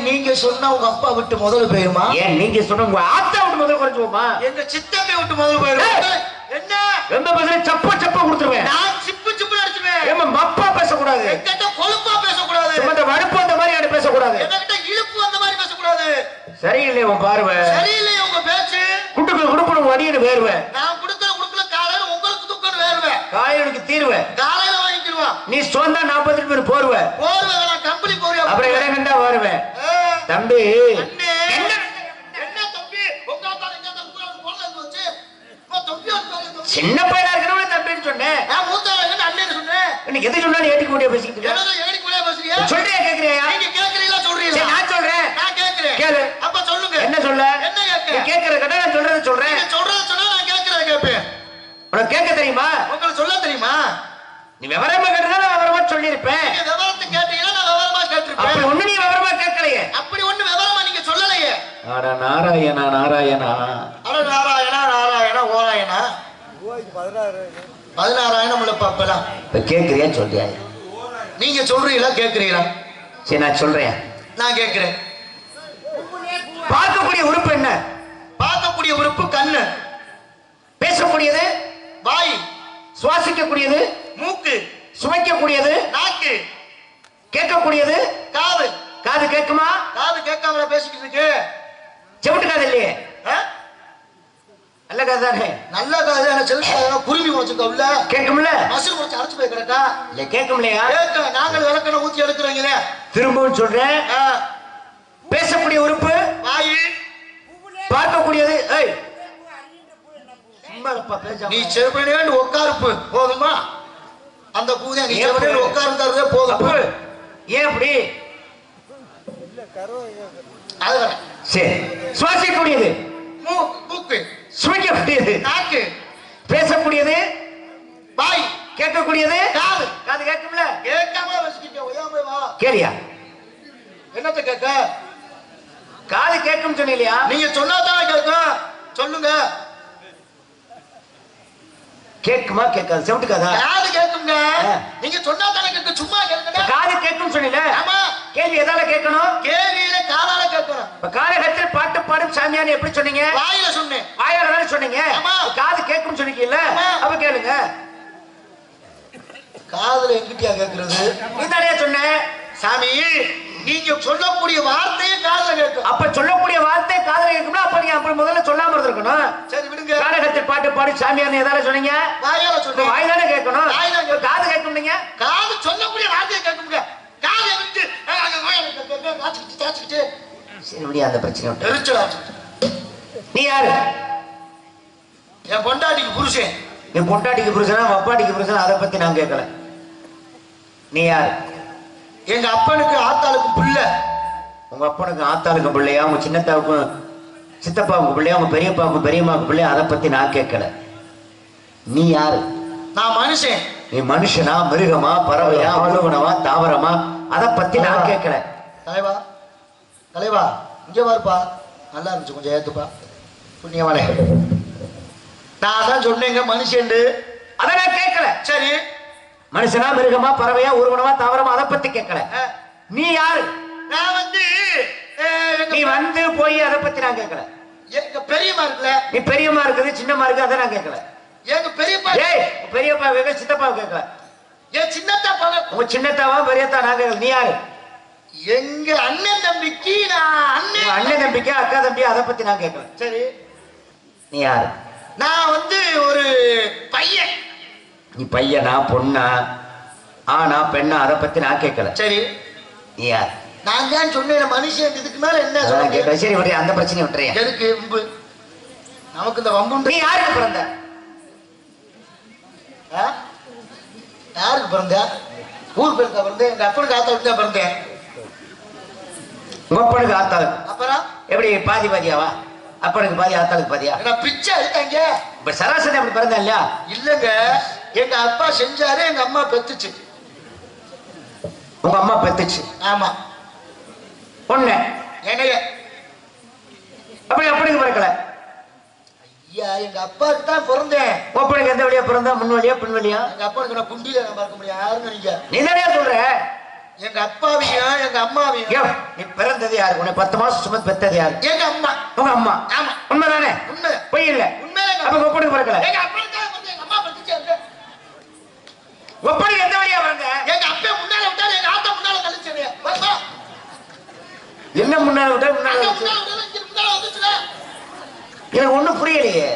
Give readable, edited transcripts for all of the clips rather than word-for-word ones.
நீங்க சொன்னா உங்க அப்பா விட்டு முதல்ல போயிருமா? ஏன் நீங்க சொன்ன உங்க ஆத்தா விட்டு முதல்ல குறைச்சுவோமா? எங்க சித்தப்பை விட்டு முதல்ல போயிருமா? என்ன எந்த பேசுற சப்ப சப்ப கொடுத்துருவேன். நான் சிப்பு சிப்பு அடிச்சுவேன். ஏமா மப்பா பேசக்கூடாது, என்கிட்ட கொழுப்பா பேசக்கூடாது, இந்த வடுப்பு அந்த மாதிரி யாரும் பேசக்கூடாது, என்கிட்ட இழுப்பு அந்த மாதிரி பேசக்கூடாது. சரியில்லை உன் பார்வை, சரியில்லை உங்க பேச்சு. குட்டுக்கு குடுக்கணும் வடின்னு வேறுவேன். நான் கொடுக்கற குடுக்கல காலையில உங்களுக்கு துக்கன்னு வேறுவேன். காயலுக்கு தீர்வேன் காலையில வாங்கிடுவா. நீ சொந்தா 40 பேர் போர்வேன் போர்வேன் நான் கம்பெனி போறியா? அப்புறம் இறங்கண்டா வருவேன். தம்பி அண்ணே என்ன தம்பி உங்க தான இங்க தான் கூட போன்ல வந்து இப்போ தம்பி வந்து சின்ன பையனா இருக்கறவனே தம்பின்னு சொன்னேன். நான் மூத்தவங்க என்ன அண்ணேன்னு சொன்னேன். நீ எது சொன்னாலும் ஏட்டிக்கு கூடிய பேசிக்கிட்டு இருக்க. என்னது ஏடி கூட பேசுறியா? சொல்றியா கேக்குறியா? நீங்க கேக்குறீங்களா சொல்றீங்களா? சரி நான் சொல்றேன். நான் கேக்குறேன். கேளு. அப்ப சொல்லுங்க. என்ன சொல்ல? என்ன கேக்க? நீ கேக்குற கேட்டா நான் சொல்றத சொல்றேன். நீங்க சொல்றத சொன்னா நான் கேக்குறத கேப்பேன். உனக்கு கேட்க தெரியுமா? உங்களுக்கு சொல்ல தெரியுமா? நீ விவரமா கேட்டா நான் விவரமா சொல்லிருப்பேன். நீங்க விவரத்தை கேட்டீங்கன்னா நான் விவரமா கேட்டிருப்பேன். அப்படி ஒண்ணு நீ விவரமா கேட்கலையே. அப்படி ஒண்ணு விவரமா நீங்க சொல்லலையே. அட நாராயணா நாராயணா. அட நாராயணா நாராயணா ஓராயணா. 16,000 உள்ள பாப்பலாம். இப்ப கேக்குறியா சொல்றியா? நீங்க சொல்றீங்களா கேக்குறீங்களா? சரி நான் சொல்றேன். நான் கேக்குறேன். பார்க்கக்கூடிய உறுப்பு என்ன? பார்க்கக்கூடிய உறுப்பு கண்ணு. பேசக்கூடியது வாய். சுவாசிக்கக்கூடியது மூக்கு. சுவைக்கக்கூடியது நாக்கு. கேட்கக்கூடியது காது. காது கேட்குமா? காது கேட்காமல பேசிக்கிட்டு இருக்கு. செவிட்டு காது இல்லையே. நல்ல காது தானே? நல்ல காது. ஆனா செவிட்டு காது குருவி முளைச்சுக்க உள்ள கேட்கும்ல. மசில் முளைச்சு அரைச்சு போய் கிடக்கா. இல்ல கேட்கும்லையா? கேட்க நாங்கள் விளக்கணை ஊத்தி எடுக்கிறீங்களே. திரும்பவும் சொல்றேன். பேசக்கூடிய உறுப்பு வாய். பார்க்கக்கூடியது நீ செவனேன்னு உட்காருப்பு போதுமா? அந்த பூஜை நீ செவனேன்னு உட்கார்ந்ததே போதும். ஏன் அப்படி? அது சரி. சுவாசிக்கக்கூடியது மூக்கு. சுவைக்கக்கூடியது நாக்கு. பேசக்கூடியது வாய். கேட்கக்கூடியது காது. காது கேட்கும்ல. கேட்காம வச்சுக்கிட்டே ஒய்யாம வா. கேளியா? என்னத்த கேட்க? காது கேட்கும் சொன்னீங்களா? நீங்க சொன்னாதானே கேட்கும். சொல்லுங்க. கேட்குமா கேட்காது? செவிட்டு காதா? காது கேட்குங்க. நீங்க சொன்னாதானே கேட்கும். சும்மா கேட்குங்க. காது கேட்கும் சொன்னீல. ஆமா. கேள்வி எதால கேட்கணும்? கேள்வியில காதால கேட்கணும். இப்ப காலகத்தில் பாட்டு பாடும் சாமியான்னு எப்படி சொன்னீங்க? வாயில சொன்னேன். வாயால தானே சொன்னீங்க. காது கேட்கும் சொன்னீங்கல்ல. அப்ப கேளுங்க. காதுல எங்கிட்டயா கேட்கறது? நீ தானே சொன்ன சாமி. நீங்க சொல்லக்கூடிய வார்த்தையே காதுல கேட்கும். அப்ப சொல்லக்கூடிய வார்த்தை காதுல கேட்கும்னா அப்ப நீங்க அப்ப முதல்ல சொல்லாம இருந்திருக்கணும். சரி விடுங்க. காலகத்தில் பாட்டு பாடி சாமியார்னு எதால சொன்னீங்க? வாயால சொன்னேன். வாய் தானே கேட்கணும். காது கேட்கும். நீங்க காது சொல்லக்கூடிய வார்த்தையை கேட்குங்க. காது விட்டு தாச்சிக்கிட்டு சரி விடியா அந்த பிரச்சனை விட்டு. எரிச்சலா. நீ யாரு? என் பொண்டாட்டிக்கு புருஷன். என் பொண்டாட்டிக்கு புருஷனா வப்பாட்டிக்கு புருஷனா அதை பத்தி நான் கேட்கல. நீ யாரு? எங்க அப்பனுக்கு ஆத்தாளுக்கு பிள்ளை. உங்க அப்பனுக்கு ஆத்தாளுக்கு பிள்ளையா? உங்க சின்னத்தாவுக்கும் சித்தப்பாவுக்கு பிள்ளையா? உங்க பெரியப்பாவுக்கு பெரியம்மாவுக்கு பிள்ளையா? அதை பத்தி நான் கேட்கல. நீ யாரு? நான் மனுஷன். நீ மனுஷனா மிருகமா பறவையா உணவனவா தாவரமா? அதை பத்தி நான் கேட்கல. தலைவா தலைவா இங்க வாருப்பா. நல்லா இருந்துச்சு கொஞ்சம் ஏத்துப்பா. புண்ணியவானே. நான் தான் சொன்னேங்க மனுஷன். அதை நான் கேட்கல. சரி. மனுஷனா மிருகமா பறவையா உருவனமா தாவரமா? அதை பத்தி கேட்கல. நீ யாரு? நான் வந்து நீ வந்து போய் அதை பத்தி நான் கேட்கல. எங்க பெரியம்மா இருக்குல்ல. நீ பெரியம்மா இருக்குது சின்னம்மா இருக்கு அதை நான் கேட்கல. எங்க பெரியப்பா. ஏய் பெரியப்பா கேட்க சித்தப்பா கேட்கல. என் சின்னத்தா பாங்க. உங்க சின்னத்தாவா பெரியத்தா நான் கேட்கல. நீ யாரு? எங்க அண்ணன் தம்பிக்கு நான் அண்ணன். அண்ணன் தம்பிக்கா அக்கா தம்பி அதை பத்தி நான் கேட்கல. சரி. நீ யாரு? நான் வந்து ஒரு பையன். நீ பையனா பொண்ணா ஆனா பெண்ணா? அதை பத்தி நான் கேட்கல. சரி. நீ யார்? நான் தான் சொன்னேன் மனுஷன். இதுக்கு மேல என்ன சொல்ல கேட்கல. சரி விடு அந்த பிரச்சனை விட்டுறியா? எதுக்கு வம்பு? நமக்கு இந்த வம்பு. நீ யாருக்கு பிறந்த? யாருக்கு பிறந்த? ஊர் பேருக்கா பிறந்தேன். எங்க அப்பனுக்கு ஆத்தாளுக்கு தான் பிறந்தேன். உங்க அப்பனுக்கு ஆத்தாளுக்கு. அப்புறம் எப்படி பாதி பாதியாவா? அப்பனுக்கு பாதி ஆத்தாளுக்கு பாதியா? நான் பிச்சை எடுத்தாங்க. இப்ப சராசரி அப்படி பிறந்த இல்லையா? இல்லங்க. எங்க அப்பா செஞ்சாரு. எங்க அம்மா பெத்துச்சு. உங்க அம்மா பெத்துச்சு? ஆமா. பொண்ணு என்னைய அப்படி அப்பனுக்கு பிறக்கல. ஐயா எங்க அப்பாவுக்கு தான் பிறந்தேன். அப்பனுக்கு எந்த வழியா பிறந்தா? முன் வழியா பின் வழியா? எங்க அப்பாவுக்கு நான் குண்டியில நான் பார்க்க முடியும். யாருங்க நீங்க? நீ தானே சொல்ற? எங்க அப்பாவையும் எங்க அம்மாவையும். நீ பிறந்தது யாரு? உன்னை 10 மாசம் சுமந்து பெத்தது யாரு? எங்க அம்மா. உங்க அம்மா? ஆமா. உண்மைதானே? உண்மை. பொய் இல்ல? உண்மையில. அப்ப ஒப்பனுக்கு பிறக்கல? எங்க அப்பனுக்கு வந்து எங்க அம்மா பத்திச்சாங்க. ஒப்பனுக்கு எந்த வழியா பிறந்த? எங்க அப்பா முன்னால விட்டாரு, எங்க ஆத்தா முன்னால கழிச்சது. வா. என்ன முன்னால விட்டா முன்னால வந்துச்சுல. எனக்கு ஒண்ணும் புரியலையே.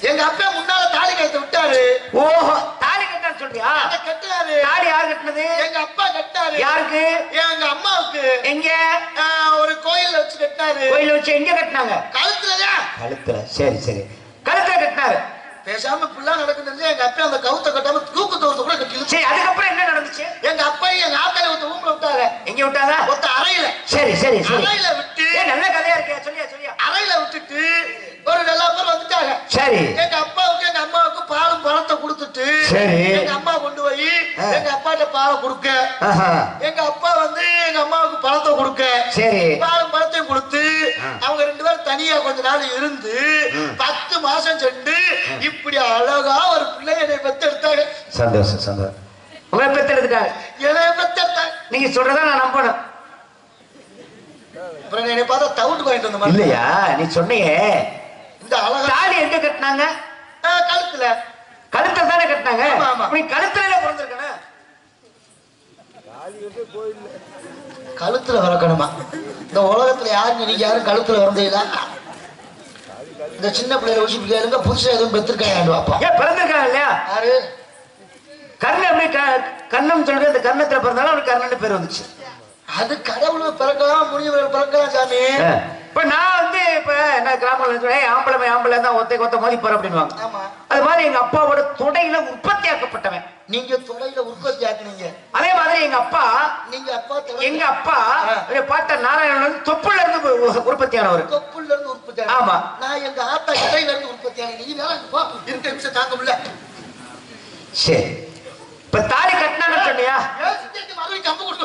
எங்க அப்பா முன்னால தாலி கட்ட விட்டாரு. ஓஹோ, தாலி கட்டான்னு சொல்றியா? கட்டாரு. தாலி யாரு கட்டினது? எங்க அப்பா கட்டாரு. யாருக்கு? எங்க அம்மாவுக்கு. எங்க? ஒரு கோயில்ல வச்சு கட்டாரு. கோயில்ல வச்சு எங்க கட்டினாங்க? கழுத்துலதான். கழுத்துல. சரி சரி, கழுத்துல கட்டினாரு. பேசாம புள்ளா நடக்குது. எங்க அப்பா அந்த கவுத்த கட்டாம தூக்கு தோர்த்து கூட கட்டி. சரி, அதுக்கப்புறம் என்ன நடந்துச்சு? எங்க அப்பா எங்க ஆத்தால ஒருத்த ரூம்ல விட்டாரு. எங்க விட்டாங்க? ஒருத்த அறையில. சரி சரி சரி, அறையில விட்டு. நல்ல கதையா இருக்கே, சொல்லியா சொல்லியா. அறையில விட்டுட்டு ஒரு நல்ல பேர் வந்துட்டாங்க. சரி. எங்க அப்பாவுக்கு எங்க அம்மாவுக்கு பாலும் பழத்தை கொடுத்துட்டு சரி எங்க அம்மா கொண்டு போய் எங்க அப்பாட்ட பாலை கொடுக்க. எங்க அப்பா வந்து எங்க அம்மாவுக்கு பழத்தை கொடுக்க. சரி. பாலும் பழத்தையும் கொடுத்து அவங்க 2 பேரும் தனியா கொஞ்ச நாள் இருந்து 10 மாசம் சென்று இப்படி அழகா ஒரு பிள்ளை என்னை பெத்தெடுத்தாங்க. சந்தோஷம் சந்தோஷம். உங்களை பெத்தெடுத்துட்டாங்க. என்னை பெத்தெடுத்தாங்க. நீங்க சொல்றதா நான் நம்பணும். அப்புறம் என்னை பார்த்தா தவிட்டு வாங்கிட்டு வந்த மாதிரி இல்லையா? நீ சொன்னீங்க இந்த அழகா. தாலி எங்க கட்டினாங்க? கழுத்துல. கழுத்துல தானே கட்டினாங்க. நீ கழுத்துல பிறந்திருக்கணும். கழுத்துல வரக்கணுமா? இந்த உலகத்துல யாருங்க நீங்க யாரும் கழுத்துல வந்தீங்களா? இந்த சின்ன பிள்ளைல வச்சு பிள்ளைங்க புதுசா எதுவும் பெற்றிருக்காங்க. அப்பா ஏன் பிறந்திருக்காங்க இல்லையா? யாரு? கர்ணன். எப்படி கண்ணம் சொல்றது? இந்த கர்ணத்துல பிறந்தாலும் அவனுக்கு கர்ணன் பேர் வந்துச்சு. அது கடவுள் பிறக்கலாம், முனிவர்கள் பிறக்கலாம் சாமி. இப்ப நான் வந்து இப்ப என்ன கிராமத்துல ஆம்பளை ஆம்பளை தான் ஒத்த மோதி போற அப்படின்னு. அது மாதிரி எங்க அப்பாவோட தொடையில உற்பத்தி ஆக்கப்பட்டவன். நீங்க தொடையில உற்பத்தி ஆக்குனீங்க. அதே மாதிரி எங்க அப்பா எங்க அப்பா பாட்ட நாராயணன் வந்து தொப்புல இருந்து உற்பத்தியானவர். தொப்புல இருந்து உற்பத்தி. ஆமா. நான் எங்க ஆத்தா இடையில இருந்து உற்பத்தியான. நீ இருக்க நிமிஷம் தாங்க முடியல. சரி, இப்ப தாலி கட்டினாங்கன்னு சொன்னியா? கம்பு கொடுக்க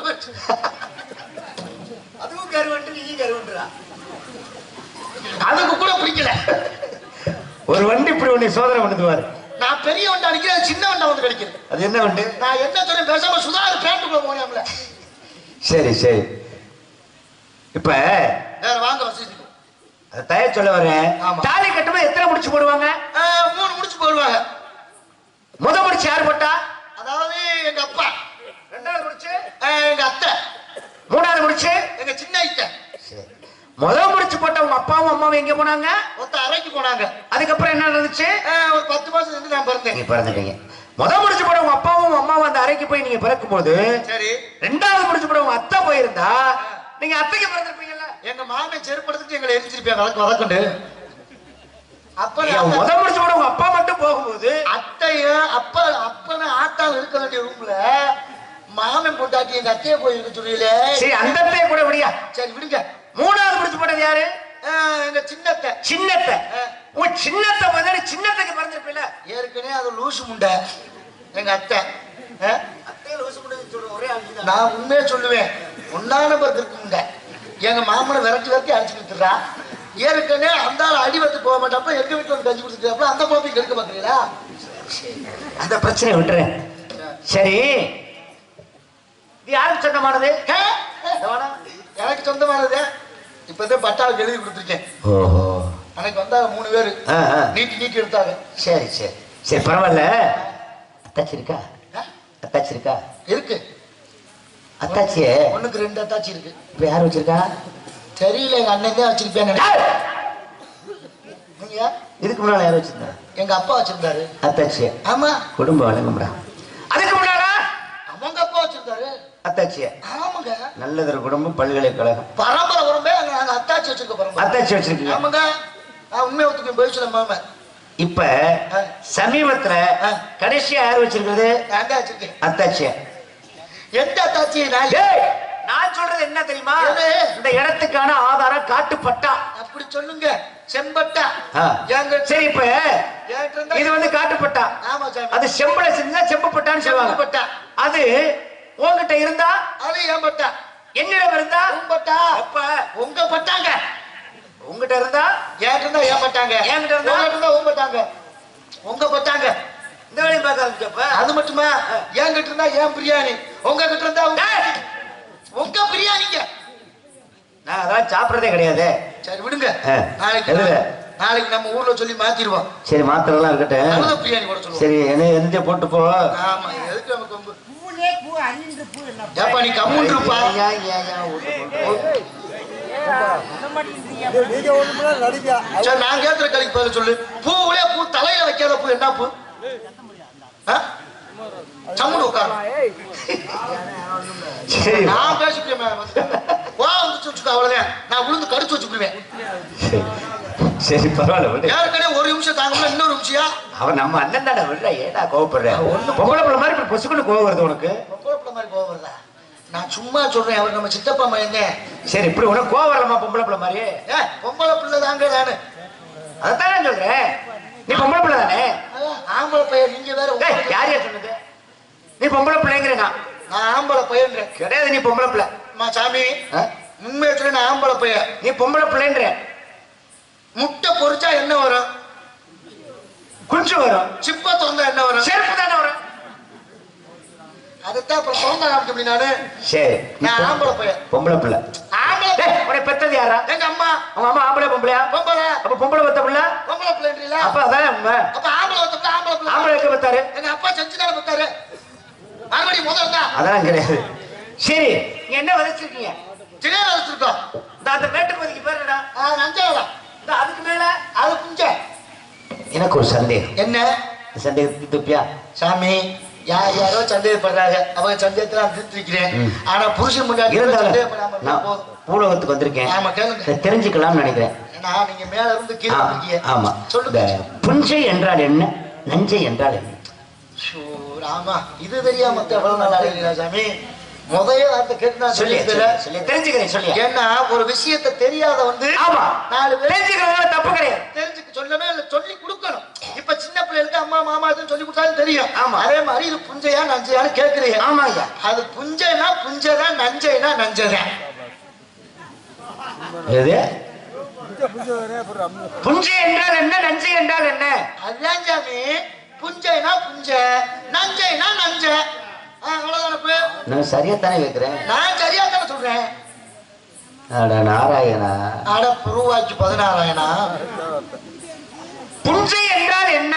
அதுவும் கருவண்டு நீ கருவண்டுறா. அதுக்கு கூட பிடிக்கல. ஒரு வண்டி இப்படி ஒண்ணு சோதனை பண்ணுவாரு. நான் பெரிய வண்டி அடிக்கிறேன், சின்ன வண்டா வந்து கிடைக்கிறேன். அது என்ன வண்டி? நான் என்ன சொல்றேன் பேசாம சுதாரு பேண்ட்டுக்குள்ள போனியாம்ல. சரி சரி, இப்ப வேற வாங்க வசதி. அதை தயார் சொல்ல வரேன். தாலி கட்டும்போது எத்தனை முடிச்சு போடுவாங்க? 3 முடிச்சு போடுவாங்க. முத முடிச்சு யார் போட்டா? அதாவது எங்க அப்பா. 2வது முடிச்சு எங்க அத்தை. 3வது முடிச்சு எங்க சின்ன ஐத்தை. முதல் முடிச்சு போட்ட உங்க அப்பாவும் அம்மாவும் எங்க போனாங்க? மொத்த அறைக்கு போனாங்க. அதுக்கப்புறம் என்ன நடந்துச்சு? ஒரு 10 மாசம் இருந்து நான் பிறந்தேன். நீங்க பிறந்துட்டீங்க. முதல் முடிச்சு போட உங்க அப்பாவும் அம்மாவும் அந்த அறைக்கு போய் நீங்க பிறக்கும் போது, சரி, 2வது முடிச்சு போட உங்க அத்தை போயிருந்தா நீங்க அத்தைக்கு பிறந்திருப்பீங்கல்ல? எங்க மாமன் செருப்படுத்துட்டு எங்களை எரிஞ்சிருப்பேன் வதக்கண்டு. அப்ப முதல் முடிச்சு போட உங்க அப்பா மட்டும் போகும்போது அத்தையும் அப்பன்னு ஆத்தாவும் இருக்க வேண்டிய ரூம்ல மாமன் போட்டாட்டி எங்க அத்தையை போய் இருக்க சொல்லல. சரி, அந்த அத்தையை கூட விடியா. சரி விடுங்க. 3வது முடிச்சு போட்டது யாரு? எங்க சின்னத்தை. சின்னத்தை. உங்க சின்னத்தை வந்து சின்னத்துக்கு பிறந்திருப்பீல. ஏற்கனவே அது லூசு முண்டை எங்க அத்தை. அத்தையை லூசு முண்டை சொல்ற ஒரே ஆள் நான் உண்மையே சொல்லுவேன். ஒன்னான பேருக்கு இருக்குங்க. எங்க மாமனை விரட்டி அடிச்சு கொடுத்துறா. ஏற்கனவே அந்த அடி வந்து போக மாட்டப்ப எங்க வீட்டுல வந்து கஞ்சி கொடுத்துட்டு அந்த போப்பி கெடுக்க பாக்குறீங்களா? அந்த பிரச்சனை விட்டுறேன். சரி, இது யாருக்கு சொந்தமானது? எனக்கு சொந்தமானது. இப்பதான் பட்டாவுக்கு எழுதி கொடுத்துருக்கேன். ஓஹோ, அன்னைக்கு வந்தாங்க 3 பேரு. நீட்டி எடுத்தாங்க. சரி சரி சரி, பரவாயில்ல. அத்தாச்சி இருக்கா? அத்தாச்சி இருக்கா? இருக்கு. அத்தாச்சிய ஒண்ணுக்கு 2 அத்தாச்சி இருக்கு. இப்ப யாரு வச்சிருக்கா தெரியல. எங்க அண்ணன் தான் வச்சிருப்பேன். நீங்க இதுக்கு முன்னால யாரும் வச்சிருந்தா? எங்க அப்பா வச்சிருந்தாரு அத்தாச்சிய. ஆமா, குடும்பம் வழங்கும்டா. அதுக்கு முன்னால அவங்க அப்பா வச்சிருந்தாரு அத்தாச்சிய. ஆமாங்க, நல்லதொரு குடும்பம், பல்கலைக்கழகம், பரம்பரை உடம்பே நாங்க அத்தாச்சி வச்சிருக்க பரம்பரை. அத்தாச்சி வச்சிருக்கீங்க. ஆமாங்க, நான் உண்மையை ஒத்துக்க போய் சொல்ல மாமா. இப்ப சமீபத்துல கடைசியா யார் வச்சிருக்கிறது? நான் வச்சிருக்கேன் அத்தாச்சிய. எந்த அத்தாச்சி? நான் சொல்றது என்ன தெரியுமா? இந்த இடத்துக்கான ஆதாரம் காட்டுப்பட்டா. அப்படி சொல்லுங்க. செம்பட்டா. சரி, இப்ப இது வந்து காட்டுப்பட்டா. அது செம்பளை செஞ்சா செம்பப்பட்டான்னு சொல்லுவாங்க. அது உங்ககிட்ட இருந்தா அது ஏம்பட்டா. என்னிடம் இருந்தா உம்பட்டா. அப்ப உங்க பட்டாங்க. உங்ககிட்ட இருந்தா என்கிட்ட இருந்தா ஏம்பட்டாங்க. என்கிட்ட இருந்தா உம்பட்டாங்க. உங்க பட்டாங்க. இந்த வேலையை பார்க்க. அது மட்டுமா? என்கிட்ட இருந்தா ஏன் பிரியாணி. உங்க கிட்ட இருந்தா உங்க பிரியாணிங்க. நான் அதெல்லாம் சாப்பிடறதே கிடையாது. சரி விடுங்க. நாளைக்கு நம்ம ஊர்ல சொல்லி மாத்திடுவோம். சரி மாத்திரலாம் இருக்கட்டும். பிரியாணி கூட சொல்லுவோம். சரி என்ன எந்த போட்டு போ. ஆமா எதுக்கு நம்ம கொம்பு ஏப்பா நீ கம்முன்னு இருப்பா. சரி நான் கேட்கிற கலிக்கு பதில் சொல்லு. பூவுலே பூ தலையில வைக்காத பூ என்ன பூ? சம்முன்னு உட்காரு. நான் பேசிக்கிறேன். அவ்வளவுதான். நான் உளுந்து கடிச்சு வச்சுக்குவேன். சரி பரவாயில்ல. ஏற்கனவே ஒரு நிமிஷம் தாங்க இன்னொரு நிமிஷம். அவன் நம்ம அண்ணன் தானே விடுற. ஏடா கோவப்படுற? பொம்பளை பிள்ளை மாதிரி இப்ப பொசுக்குன்னு கோவம் வருது உனக்கு. பொம்பளை பிள்ளை மாதிரி கோவம் வருதா? நான் சும்மா சொல்றேன். அவர் நம்ம சித்தப்பா மயங்க. சரி இப்படி உனக்கு கோவம் வரலாமா பொம்பளை பிள்ளை மாதிரி? பொம்பளை பிள்ளை தாங்க நானு. அதைத்தானே சொல்றேன். நீ பொம்பளை பிள்ளை தானே? ஆம்பளை பையன். நீங்க வேற யார் யார் சொன்னது? நீ பொம்பளை பிள்ளைங்கிற. நான் ஆம்பளை பையன் கிடையாது. நீ பொம்பளை பிள்ளை. சாமி உண்மையை சொல்ல நான் ஆம்பளை பையன். நீ பொம்பளை பிள்ளைன்ற. முட்டை பொரிச்சா என்ன வரும்? குஞ்சு வரும். சிப்பா திறந்தா என்ன வரும்? செருப்பு தானே வரும். அதைத்தான் அப்புறம் திறந்தா காமிக்க நானு. சரி நான் ஆம்பளை பையன். பொம்பளை பிள்ளை. ஆம்பளை உடைய பெத்தது யாரா? எங்க அம்மா. உங்க அம்மா ஆம்பளை பொம்பளையா? பொம்பளை. அப்ப பொம்பளை பெத்த பிள்ளை பொம்பளை பிள்ளைன்றீங்களா? அப்ப அதான் உண்மை. அப்ப ஆம்பளை பெத்த பிள்ளை ஆம்பளை பிள்ளை. ஆம்பளை எங்க பெத்தாரு? எங்க அப்பா செஞ்சுதானே பெத்தாரு. மறுபடியும் முதல்ல தான். அதெல்லாம் கிடையாது. சரி நீங்க என்ன விதைச்சிருக்கீங்க? திணை விதைச்சிருக்கோம். அந்த மேட்டு பகுதிக்கு பேர் என்ன? நஞ்சவளம். அதுக்கு மேல அது புஞ்ச. எனக்கு ஒரு சந்தேகம். என்ன சந்தேகத்துக்கு துப்பியா? சாமி யார் யாரோ சந்தேகப்படுறாங்க. அவங்க சந்தேகத்துல திருத்திருக்கிறேன். ஆனா புருஷன் முன்னாடி நான் பூலோகத்துக்கு வந்திருக்கேன். ஆமா கேளுங்க. தெரிஞ்சுக்கலாம்னு நினைக்கிறேன். ஏன்னா நீங்க மேல இருந்து கீழே இருக்கீங்க. ஆமா சொல்லுங்க. புஞ்சை என்றால் என்ன? நஞ்சை என்றால் என்ன? ஆமா இது தெரியாம எவ்வளவு நாள் அடைகிறா சாமி. முதல்ல வார்த்தை கேட்டு நான் சொல்லி தெரிஞ்சுக்கிறேன். சொல்லி ஏன்னா ஒரு விஷயத்தை தெரியாத வந்து ஆமா 4 பேர் தெரிஞ்சுக்கிறவங்க தப்பு கிடையாது. தெரிஞ்சுக்க சொல்லணும் இல்ல சொல்லி கொடுக்கணும். இப்ப சின்ன பிள்ளைகளுக்கு அம்மா மாமா சொல்லி கொடுத்தாலும் தெரியும். ஆமா அதே மாதிரி இது புஞ்சையா நஞ்சையான்னு கேட்கறீங்க. ஆமா ஐயா. அது புஞ்சைனா புஞ்சைதான், நஞ்சைனா நஞ்சைதான். எது புஞ்சை என்றால் என்ன? நஞ்சை என்றால் என்ன? அதுதான் சாமி. புஞ்சைனா புஞ்சை, நஞ்சைனா நஞ்சை. நான் சரியா தானே கேட்கிறேன். நான் சரியா தானே சொல்றேன். அட நாராயணா. அட ரூபாய்க்கு 16,000. புஞ்சை என்றால் என்ன?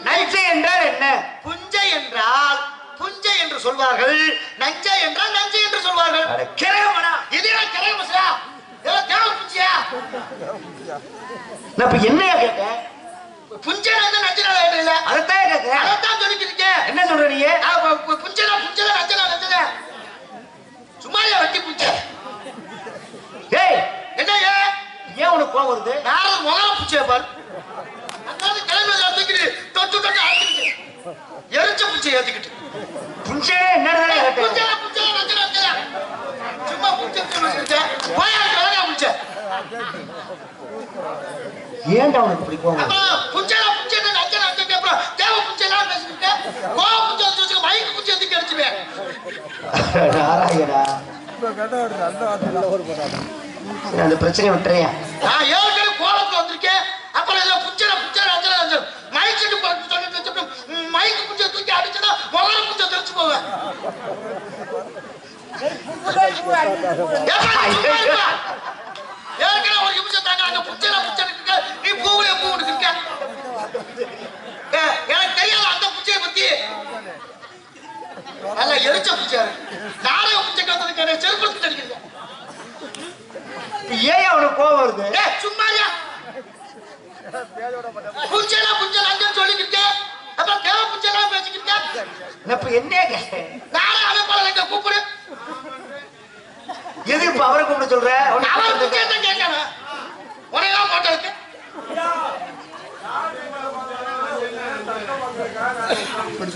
நஞ்சை என்றால் என்ன? புஞ்சை என்றால் புஞ்சை என்று சொல்வார்கள். நஞ்சை என்றால் நஞ்சை என்று சொல்வார்கள். கிரகமடா. இது என்ன கிரகமசா? இதெல்லாம் தேவ புஞ்சையா? நான் இப்ப என்னையா கேட்டேன்? புஞ்சைனா நஞ்சனா இல்ல. அதைத்தான் கேட்கிறேன். அதைத்தான் சொல்லிக்கிறீங்க. என்ன சொல்ற நீ? புஞ்சைனா புஞ்சைனா நஞ்சனா நஞ்சனா. சும்மாரியா வட்டி புஞ்சை. ஏய் என்ன ஏன் உனக்கு கோவம் வருது? நாரது முதல்ல புஞ்சைய பாரு. அதாவது கிளம்பி தூக்கிட்டு தொட்டு தொட்டு ஆட்டிக்கிட்டு எரிச்ச புஞ்சை ஏத்திக்கிட்டு புஞ்சை என்னன்னு கேட்டேன். புஞ்சைனா புஞ்சைனா நஞ்சனா நஞ்சனா. சும்மா புஞ்சை புஞ்சை போயா கிளம்பி புஞ்சை. ஏன்டா உனக்கு இப்படி கோவம்? புஞ்சைனா புஞ்சைனா நஞ்சனா நஞ்சனா. அப்புறம் தேவ புஞ்சைலாம் பேசிக்கிட்டு கோவ புஞ்சை வச்சு மைக்கு புஞ்சை எதுக்கு அடிச்சுவேன்? நாராயணா அந்த பிரச்சனை விட்டுறியா? நான் ஏற்கனவே கோலத்துல வந்திருக்கேன். அப்புறம் இதுல புஞ்சைனா புஞ்சைனா நஞ்சனா நஞ்சனா மைக்கு சொல்லிட்டு மைக்கு புஞ்சை தூக்கி அடிச்சுன்னா முதல்ல புஞ்சை தெரிச்சு போவேன். ஏற்கனவே ஒரு நிமிஷம் தாங்க. அங்க புஞ்சைனா புஞ்சை இருக்க, நீ பூவுல பூ இருக்க. எனக்கு தெரியாத அந்த புஞ்சையை பத்தி. நல்லா எரிச்ச புஞ்சை. நாளைய புஞ்சைக்கு வந்ததுக்கு செருப்பு அடிக்கிறேன். ஏன் அவனுக்கு கோவம் வருது? சும்மாரியா புஞ்சைனா புஞ்சை நஞ்சன்னு சொல்லிக்கிட்டு அப்புறம் தேவ புஞ்சைலாம் பேசிக்கிட்டு இப்ப என்ன கேட்டேன்? நானே அதை போல எங்க கூப்பிடு. எது இப்ப அவரை கூப்பிட சொல்ற? அவர் புஞ்சை தான் கேட்கணும். உனையெல்லாம் போட்டதுக்கு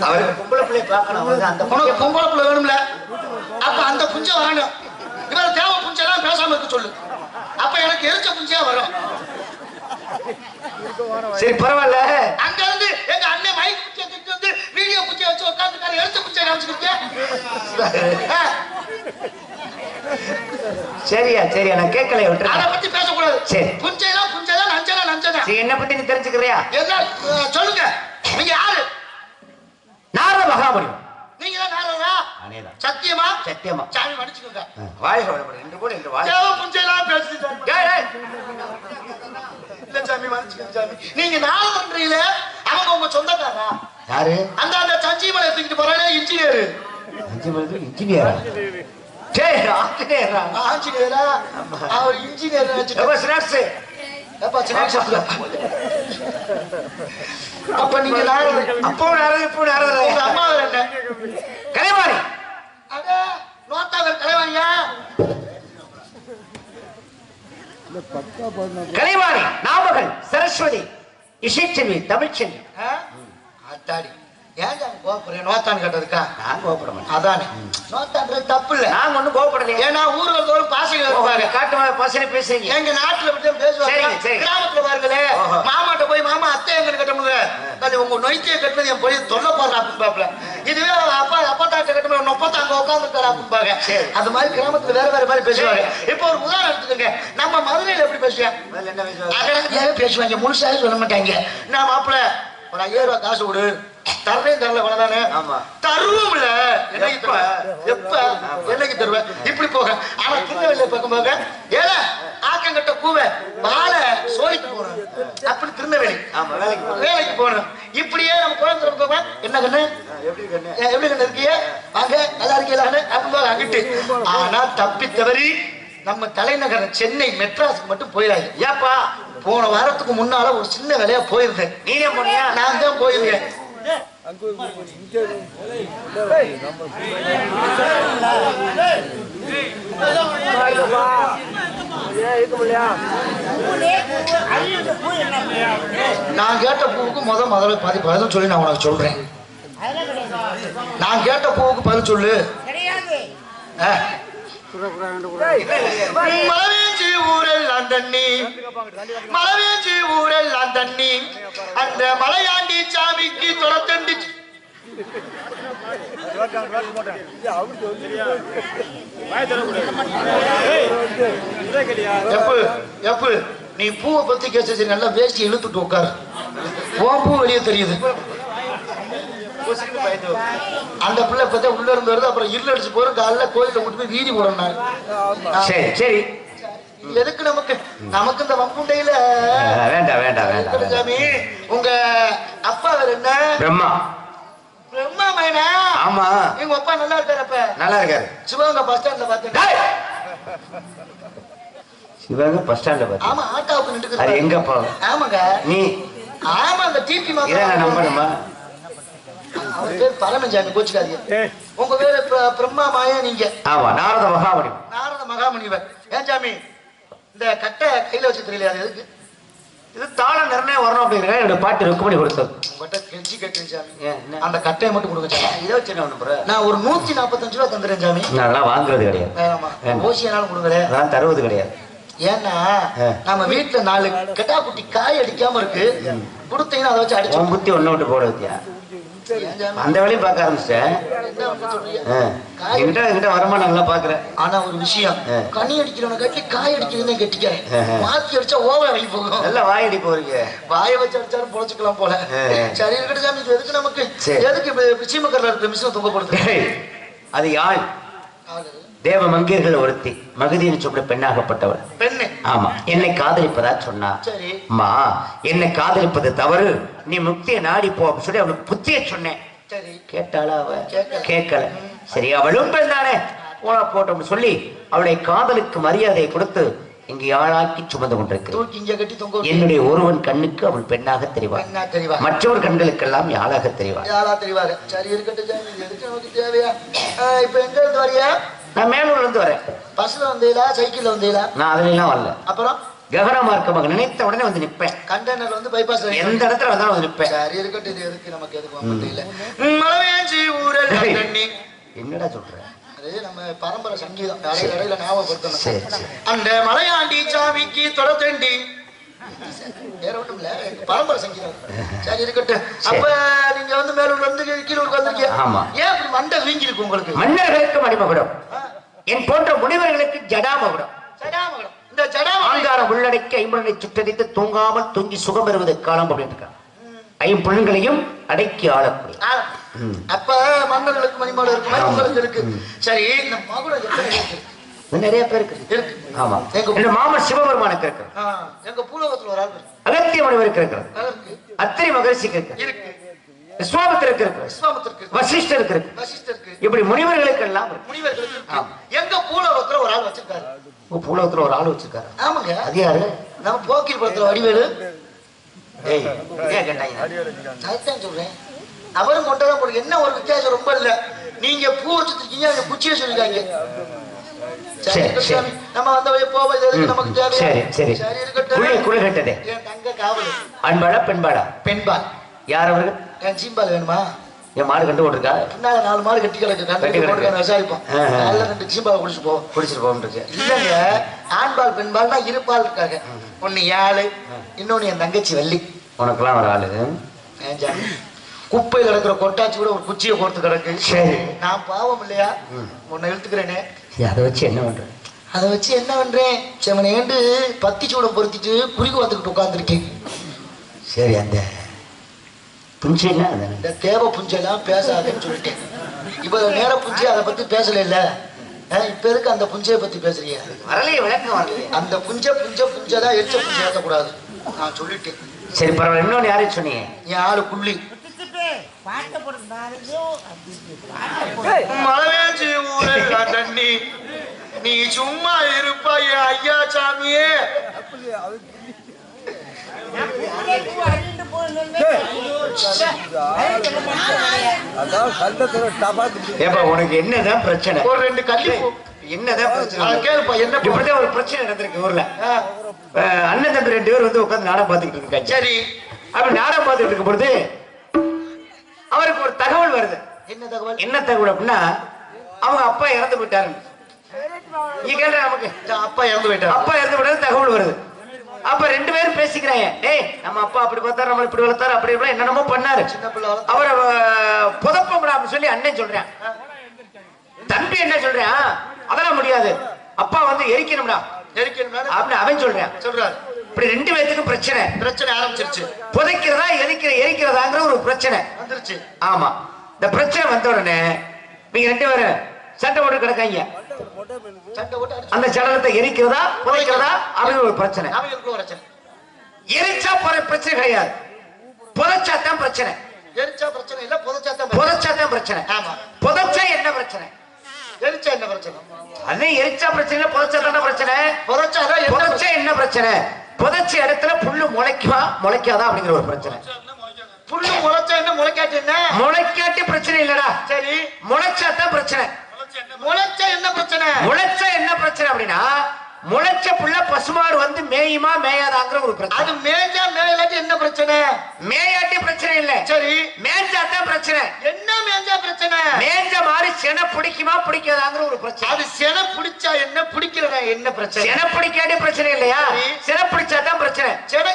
அவருக்கு பொம்பளை பிள்ளை பார்க்கணும். அந்த உனக்கு பொம்பளை பிள்ளை வேணும்ல. அப்ப அந்த புஞ்சை வரணும். இவர் தேவ புஞ்சைலாம் பேசாம இருக்க சொல்லு. அப்ப எனக்கு எரிச்ச புஞ்சையா வரும். சரி பரவாயில்ல. அங்க இருந்து எங்க அண்ணன் மைக் புஞ்சை தூக்கிட்டு வந்து வீடியோ புஞ்சை வச்சு உட்காந்துக்காரு. எரிச்ச புஞ்சை காமிச்சுக்கிட்டு சரியா சரியா நான் கேட்கல. அதை பத்தி பேசக்கூடாது. சரி புஞ்சைனா புஞ்சைதான், நஞ்சனா நஞ்சனா. என்ன பத்தி நீ தெரிஞ்சுக்கிறியா? என்ன சொல்லுங்க. நீங்க யாரு? நாரத மகாமுனி. நீங்க தான் நாரதா? சத்தியமா சத்தியமா சாமி மன்னிச்சுக்கோங்க வாய் சொல்லப்படும் ரெண்டு கூட ரெண்டு வாய் புஞ்செல்லாம் பேசுது இல்ல சாமி மன்னிச்சுக்கோங்க சாமி நீங்க நாள் பண்றீங்கள அவங்க உங்க சொந்தக்காரா யாரு அந்த அந்த சஞ்சிமலை தூக்கிட்டு போறானே இன்ஜினியர் இன்ஜினியரா சரி ஆஞ்சநேயரா ஆஞ்சநேயரா அவர் இன்ஜினியர் ஸ்நாக்ஸ் அப்ப நீங்க அப்போ இப்போ அம்மா என்ன கலைவாணி அட நோட்டாவர் கலைவாணியா கலைவாணி நாமகள் சரஸ்வதி இசைச்செல்வி தமிழ்ச்செல்வி அத்தாடி ஏன் கோபப்படுறேன் நோத்தான் கேட்டதுக்கா நான் கோபப்பட மாட்டேன் அதானே நோத்தான்றது தப்பு இல்ல நான் ஒண்ணும் கோபப்படலையே ஏன்னா ஊர்கள் தோறும் பாசைகள் இருப்பாங்க காட்டு பாசனை பேசுறீங்க எங்க நாட்டுல மட்டும் பேசுவாங்க கிராமத்துல பாருங்களே மாமாட்ட போய் மாமா அத்தை எங்க கட்டணுங்க அது உங்க நொய்த்திய கட்டினது என் போய் தொல்லை போடுற அப்படின்னு பாப்பல இதுவே அப்பா அப்பத்தாட்ட கட்டணும் நொப்பத்த அங்க உட்காந்துருக்காரு அப்படின்பாங்க அது மாதிரி கிராமத்துல வேற வேற மாதிரி பேசுவாங்க இப்ப ஒரு உதாரணம் எடுத்துக்கோங்க நம்ம மதுரையில எப்படி பேசுவாங்க என்ன பேசுவாங்க பேசுவாங்க முழுசாக சொல்ல மாட்டாங்க நான் மாப்பிள்ள ஒரு 5000 ரூபாய் காசு கொடு தரவே தரல இவ்வளவுதானே தருவோம்ல எப்ப என்னைக்கு தருவேன் இப்படி போக ஆனா திருநெல்வேலியில பார்க்கும் போக ஏல ஆக்கங்கட்ட கூவ வாழை சோழிக்கு போறோம் அப்படி திருநெல்வேலி வேலைக்கு போனோம் இப்படியே நம்ம குழந்தை போக என்ன கண்ணு எப்படி கண்ணு இருக்கிய வாங்க நல்லா இருக்கீங்களா அப்படின்னு அங்கிட்டு ஆனா தப்பி தவறி நம்ம தலைநகர சென்னை மெட்ராஸுக்கு மட்டும் போயிடாது ஏப்பா போன வாரத்துக்கு முன்னால ஒரு சின்ன வேலையா போயிருந்தேன் நீங்க போனியா நான் தான் போயிருக்கேன் நான் கேட்ட பூவுக்கு முதல்ல பதில் சொல்லி நான் உனக்கு சொல்றேன் நான் கேட்ட பூவுக்கு பதில் சொல்லு மலவேஞ்சி ஊரெல்லாம் தண்ணி மலவேஞ்சி ஊரெல்லாம் தண்ணி அந்த மலையாண்டி சாமிக்கு தொடர்ந்து நீ பூவை பத்தி கேச்சு நல்லா வேஷ்டி இழுத்துட்டு உட்காரு உன் பூ வெளியே தெரியுது அந்த பிள்ளை பார்த்தா உள்ள இருந்து வருது அப்புறம் இருள் அடிச்சு போறோம் காலைல கோயில கொண்டு போய் வீதி போடணும் சரி சரி எதுக்கு நமக்கு இந்த வம்புண்டையில வேண்டாம் வேண்டாம் வேண்டாம் சாமி உங்க அப்பா வேற என்ன பிரம்மா பிரம்மா மைனா ஆமா எங்க அப்பா நல்லா இருக்காரு அப்ப நல்லா இருக்காரு சிவகங்கை பஸ் ஸ்டாண்ட்ல பார்த்தேன் சிவகங்கை பஸ் ஸ்டாண்ட்ல பார்த்தேன் ஆமா ஆட்டோவுக்கு நின்னுக்கு அது எங்க அப்பா ஆமாங்க நீ ஆமா அந்த டிபி மாதிரி நம்பணுமா அவர் பேர் பரமஞ்சாமி கோச்சுக்காதீங்க உங்க பேரு பிரம்மா மாயா நீங்க ஆமா நாரத மகாமுனிவர் ஏன் சாமி இந்த கட்டை கையில வச்சு தெரியல அது எதுக்கு இது தாள நிர்ணயம் வரணும் அப்படிங்கிற என்னோட பாட்டு ருக்குமணி கொடுத்தது உங்கள்கிட்ட கெஞ்சி கேட்டேன் சாமி அந்த கட்டையை மட்டும் கொடுங்க சாமி இதை வச்சு என்ன ஒண்ணு நான் ஒரு 145 ரூபா தந்துறேன் சாமி நல்லா வாங்குறது கிடையாது ஆமா ஓசியானாலும் கொடுக்குறேன் நான் தருவது கிடையாது ஏன்னா நம்ம வீட்டுல 4 கெட்டா குட்டி காய் அடிக்காம இருக்கு கொடுத்தீங்கன்னா அதை வச்சு அடிச்சு புத்தி ஒண்ணு விட்டு போட வத்தியா அந்த வேலையும் பார்க்க ஆரம்பிச்சிட்டேன் வருமானம் நல்லா பாக்குறேன் ஆனா ஒரு விஷயம் கனி அடிக்கிறவனை கட்டி காய் அடிக்கிறதுன்னு கெட்டிக்கிறேன் மாத்தி அடிச்சா ஓவர வாங்கி போகும் நல்லா வாய் அடி போறீங்க வாயை வச்சு அடிச்சாலும் பொழைச்சுக்கலாம் போல சரி இருக்கட்டும் சாமி எதுக்கு நமக்கு எதுக்கு சீமக்கரில் இருக்கிற மிஷினை துவக்கப்படுது அது யாழ் தேவ மங்கையர்கள் ஒருத்தி மகதியின் சொல்ற பெண்ணாகப்பட்டவள் பெண்ணு ஆமா என்னை காதலிப்பதா சொன்னா அம்மா என்னை காதலிப்பது தவறு நீ முக்தியை நாடி போ அப்படின்னு சொல்லி அவளுக்கு புத்திய சொன்னேன் கேட்டாளா அவ கேட்கல சரி அவளும் பெண் தானே போனா போட்டோம்னு சொல்லி அவளை காதலுக்கு மரியாதையை கொடுத்து இங்கு ஆளாக்கி சுமந்து கொண்டிருக்கிறேன் என்னுடைய ஒருவன் கண்ணுக்கு அவள் பெண்ணாக தெரிவாள் மற்றவர் கண்களுக்கெல்லாம் யாழாக தெரிவாள் சரி இருக்கட்டும் தேவையா இப்ப எங்க இருந்து வரியா நான் மேலூர்ல இருந்து வரேன் பஸ்ல வந்தீங்களா சைக்கிள்ல வந்தீங்களா நான் அதுல எல்லாம் வரல அப்புறம் ககன மார்க்கமாக நினைத்த உடனே வந்து நிப்பேன் கண்டெய்னர் வந்து பைபாஸ் எந்த இடத்துல வந்தாலும் வந்து நிப்பேன் சரி இருக்கட்டும் இது எதுக்கு நமக்கு எதுக்கு தெரியல மலவேஞ்சி ஊரல் தண்ணி என்னடா சொல்ற அது நம்ம பரம்பரை சங்கீதம் இடையில ஞாபகப்படுத்தணும் அந்த மலையாண்டி சாமிக்கு தொடர்ந்து வேற ஒண்ணும் இல்ல பரம்பரை சங்கீதம் சரி இருக்கட்டும் அப்ப நீங்க வந்து மேலூர்ல இருந்து கீழூருக்கு வந்திருக்கீங்க ஆமா ஏன் அப்படி மண்டை வீங்கி இருக்கு உங்களுக்கு மன்னர்களுக்கு மணிமகுடம் என் போன்ற முனிவர்களுக்கு ஜடாமகுடம் இந்த ஜடாமகாரம் உள்ளடக்கி ஐம்பொருளை சுற்றறித்து தூங்காமல் தூங்கி சுகம் பெறுவதை காலம் அப்படின்னு இருக்காங்க ஐம்பொருள்களையும் அடக்கி ஆளக்கூடிய அப்ப மன்னர்களுக்கு மணிமாடு இருக்கு மாதிரி உங்களுக்கு இருக்கு. சரி, இந்த மகுடம் எத்தனை இருக்கு? நிறைய பேருக்கு இருக்கு. ஆமா, எங்க மாமன் சிவபெருமானுக்கு இருக்கு. எங்க பூலோகத்துல ஒரு ஆள் அகத்திய முனிவருக்கு இருக்கிறது. அத்திரி மகரிஷிக்கு இருக்கு. விஸ்வாமித்திரருக்கு இருக்கு. வசிஷ்டருக்கு இருக்கு. இப்படி முனிவர்களுக்கு எல்லாம் முனிவர்களுக்கு எங்க பூலோகத்துல ஒரு ஆள் வச்சிருக்காரு. பூலோகத்துல ஒரு ஆள் வச்சிருக்காரு. ஆமாங்க. அது யாரு? நம்ம போக்கில் படத்துல வடிவேலு. ஏய், ஏன் கேட்டாங்க? நான் சொல்றேன், அவரும் கொண்டதான் போடு. என்ன ஒரு வித்தியாசம் ரொம்ப இல்ல. நீங்க பூ வச்சிருக்கீங்க, அந்த குச்சியை சொல்லிருக்காங்க. நம்ம வந்த வழி போவது நமக்கு தேவை. சரி சரி, இருக்கட்டும். என் தங்க காவல். அன்பாளா பெண்பாளா? பெண்பாள். யார் அவர்கள்? என் சீம்பால் வேணுமா? என் மாடு கண்டு போட்டுருக்கா? பின்னால 4 மாடு கட்டி கிடக்கு. விசாரிப்போம். நல்ல 2 சீம்பால் குடிச்சிட்டு போவோம். இல்லங்க, ஆண்பால் பெண்பால்னா இருப்பால் இருக்காங்க. ஒண்ணு யாழு, இன்னொன்னு என் தங்கச்சி வள்ளி. உனக்கெல்லாம் ஒரு ஆளு குப்பையில் கிடக்குற கொட்டாச்சி கூட ஒரு குச்சியை கொடுத்து கிடக்கு. சரி, நான் பாவம் இல்லையா? உன்னை இழுத்துக்கிறேனே. அதை வச்சு என்ன பண்றேன்? அதை வச்சு என்ன பண்றேன்? செவனேண்டு பத்தி சூடம் பொருத்திட்டு குறிக்கு வந்துக்கிட்டு உட்காந்துருக்கேன். சரி, அந்த புஞ்சை இந்த தேவை புஞ்செல்லாம் பேசாதுன்னு சொல்லிட்டேன். இவ்வளவு நேரம் புஞ்சை அதை பத்தி பேசல இல்ல. இப்ப எதுக்கு அந்த புஞ்சையை பத்தி பேசுறீங்க? வரலையே, விளக்கம் வரலையே. அந்த புஞ்சதான் எச்ச புஞ்சை ஏற்றக்கூடாது, நான் சொல்லிட்டேன். சரி, பரவாயில்ல. இன்னொன்னு யாரையும் சொன்னீங்க? என் ஆளு புள்ளி. மலவேஞ்சி ஊரே தண்ணி, நீ சும்மா இருப்பாய் ஐயா சாமியே. உனக்கு என்னதான் பிரச்சனை? ஒரு 2 கல்லி என்னதான் பிரச்சனை? கேளுப்பா. என்ன இப்படிதான் ஒரு பிரச்சனை நடந்திருக்கு ஊர்ல. அண்ணன் தம்பி 2 பேர் வந்து உட்காந்து நாடகம் பார்த்துக்கிட்டு இருக்காங்க. சரி, அப்படி நாடகம் பார்த்துட்டு இருக்கும் பொழுது அவருக்கு ஒரு தகவல் வருது. என்ன தகவல் அப்படின்னா, அவங்க அப்பா இறந்து போயிட்டாரு. நமக்கு அப்பா இறந்து போயிட்டாரு தகவல் வருது. அப்ப 2 பேரும் பேசிக்கிறாங்க. டேய், நம்ம அப்பா அப்படி பார்த்தாரு, நம்ம இப்படி வளர்த்தாரு, அப்படி இப்படி என்னென்னமோ பண்ணாரு, அவரை புதப்பம்டா அப்படின்னு சொல்லி அண்ணன் சொல்றேன். தம்பி என்ன சொல்றேன்? அதெல்லாம் முடியாது, அப்பா வந்து எரிக்கணும்டா அப்படின்னு அவன் சொல்றாரு. இப்படி 2 பேத்துக்கும் பிரச்சனை ஆரம்பிச்சிருச்சு. புதைக்கிறதா எரிக்கிறதாங்கிற ஒரு பிரச்சனை வந்துருச்சு. ஆமா, இந்த பிரச்சனை வந்த உடனே நீங்க 2 பேரும் சண்டை போட்டு கிடக்காங்க. அந்த சடலத்தை எரிக்கிறதா புதைக்கிறதா அப்படின்னு ஒரு பிரச்சனை. எரிச்சா பிரச்சனை கிடையாது, புதைச்சாத்தான் பிரச்சனை. எரிச்சா பிரச்சனை இல்ல, புதைச்சாத்தான் பிரச்சனை. ஆமா, புதைச்சா என்ன பிரச்சனை? எரிச்சா என்ன பிரச்சனை? அதே எரிச்சா பிரச்சனை இல்ல, புதைச்சாதான் பிரச்சனை. புதைச்சா என்ன பிரச்சனை? புதைச்ச இடத்துல புல்லு முளைக்காதா அப்படிங்கிற ஒரு பிரச்சனை. புல்லு முளைச்சா என்ன, முளைக்காட்டி என்ன? முளைக்காட்டி பிரச்சனை இல்லடா. சரி, முளைச்சாதான் பிரச்சனை. முளைச்சா என்ன பிரச்சனை அப்படின்னா, முளைச்ச புள்ள பசுமாடு வந்து மேயுமா மேயாதாங்கிற ஒரு பிரச்சனை. அது மேய்ஞ்சா மேயலாட்டி என்ன பிரச்சனை? மேயாட்டி பிரச்சனை இல்ல. சரி, மேய்ஞ்சாதான் பிரச்சனை. என்ன மேய்ஞ்சா பிரச்சனை? மேய்ஞ்ச மாதிரி செனை பிடிக்குமா பிடிக்காதாங்கிற ஒரு பிரச்சனை. அது செனை பிடிச்சா என்ன, பிடிக்கிறதா என்ன பிரச்சனை? செனை பிடிக்காட்டி பிரச்சனை இல்லையா? செனை பிடிச்சாதான் பிரச்சனை. செனை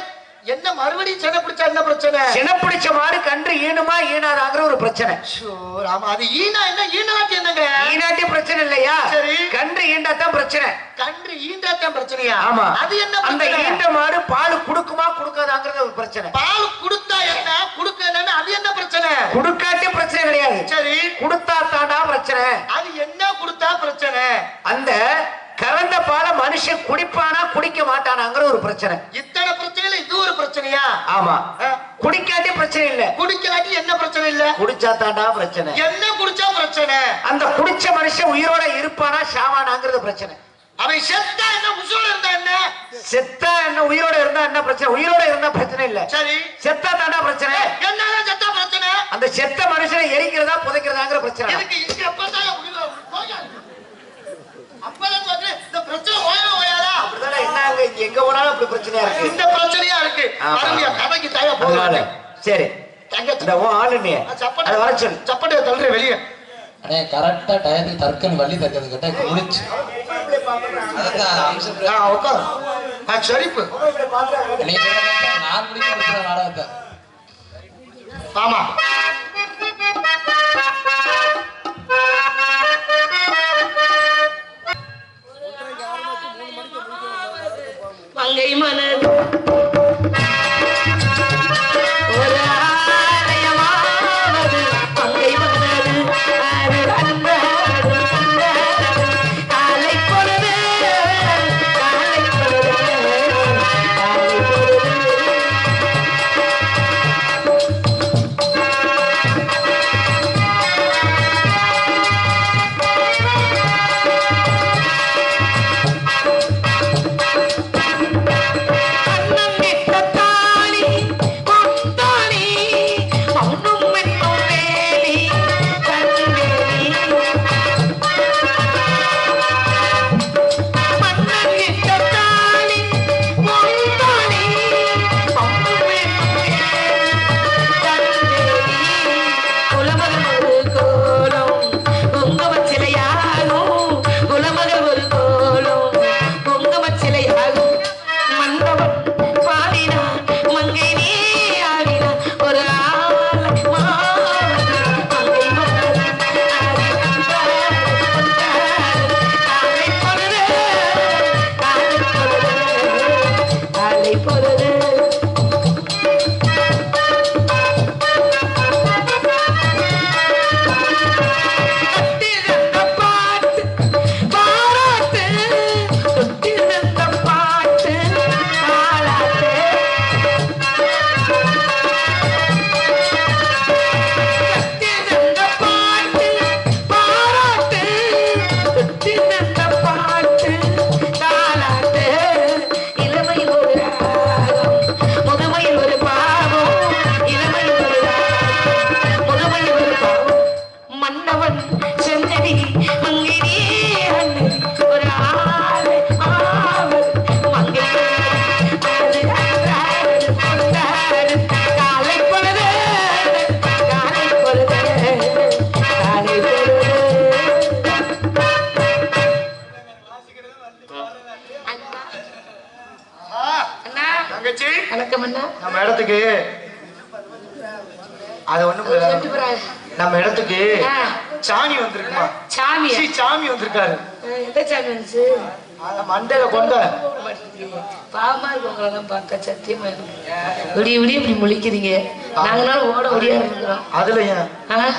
என்ன மறுபடியும் செனை பிடிச்சா என்ன பிரச்சனை? செனை பிடிச்ச மாதிரி கன்று ஈனுமா ஈனாதாங்கிற ஒரு பிரச்சனை. அது ஈனா என்ன, ஈனாட்டி என்னங்க? ஈனாட்டி பிரச்சனை இல்லையா? சரி, கன்று ஈண்டாதான் பிரச்சனை. கன்று ஈண்டாதான் பிரச்சனையா? ஆமா. அது என்ன? அந்த ஈண்ட மாடு பால் குடுக்குமா குடுக்காதாங்கிறது ஒரு பிரச்சனை. பால் குடுத்தா என்ன, குடுக்கலன்னா அது என்ன பிரச்சனை? குடுக்காட்டி பிரச்சனை கிடையாது. சரி, குடுத்தா தாண்டா பிரச்சனை. அது என்ன குடுத்தா பிரச்சனை? அந்த கறந்த பால மனுஷன் குடிப்பானா குடிக்க மாட்டானாங்கிற ஒரு பிரச்சனை. இத்தனை பிரச்சனைல இது ஒரு பிரச்சனையா? ஆமா. குடிக்காட்டி பிரச்சனை இல்ல, குடிக்காட்டி என்ன பிரச்சனை இல்ல? குடிச்சா தாண்டா பிரச்சனை. என்ன குடிச்சா பிரச்சனை? அந்த குடிச்ச மனுஷன் உயிரோட இருப்பானா சாவானாங்கிறது பிரச்சனை. அவன் செத்தா என்ன, உயிரோட இருந்தா என்ன? செத்தா என்ன, உயிரோட இருந்தா என்ன பிரச்சனை? உயிரோட இருந்தா பிரச்சனை இல்ல. சரி, செத்தா தாண்டா பிரச்சனை. என்னதான் செத்தா பிரச்சனை? அந்த செத்த மனுஷனை எரிக்கிறதா புதைக்கிறதாங்கிற பிரச்சனை. எங்க போனாலும் அப்படி பிரச்சனையா இருக்கு. இந்த பிரச்சனையா இருக்கு. கதைக்கு தயா போகல. சரி, ஆளுநே அதை வர சொல்லு. சப்பட்டை தள்ளுற வெளியே. அண்ணே, கரெக்டா டயத்துக்கு தற்கன் வள்ளி தற்கிறது கிட்ட முடிச்சு. சரிப்பு 4 மணிக்கு முடிக்கிற நாடகத்தை. ஆமா, மங்கை மலர் ஒரு ஆலயமாவது மங்கை காலை பொழுது நம்ம இடத்துக்கு அது ஒண்ணு நம்ம இடத்துக்கு சாமி வந்திருக்குமா? சாமி வந்திருக்காரு. எந்த சாமி வந்துச்சு? மண்டையில கொண்ட பாவமா இருக்கு உங்களெல்லாம் பார்க்க. சத்தியமா இருக்கு. விடிய விடிய இப்படி முழிக்கிறீங்க. நாங்களாலும் ஓட முடியாது இருக்கிறோம்.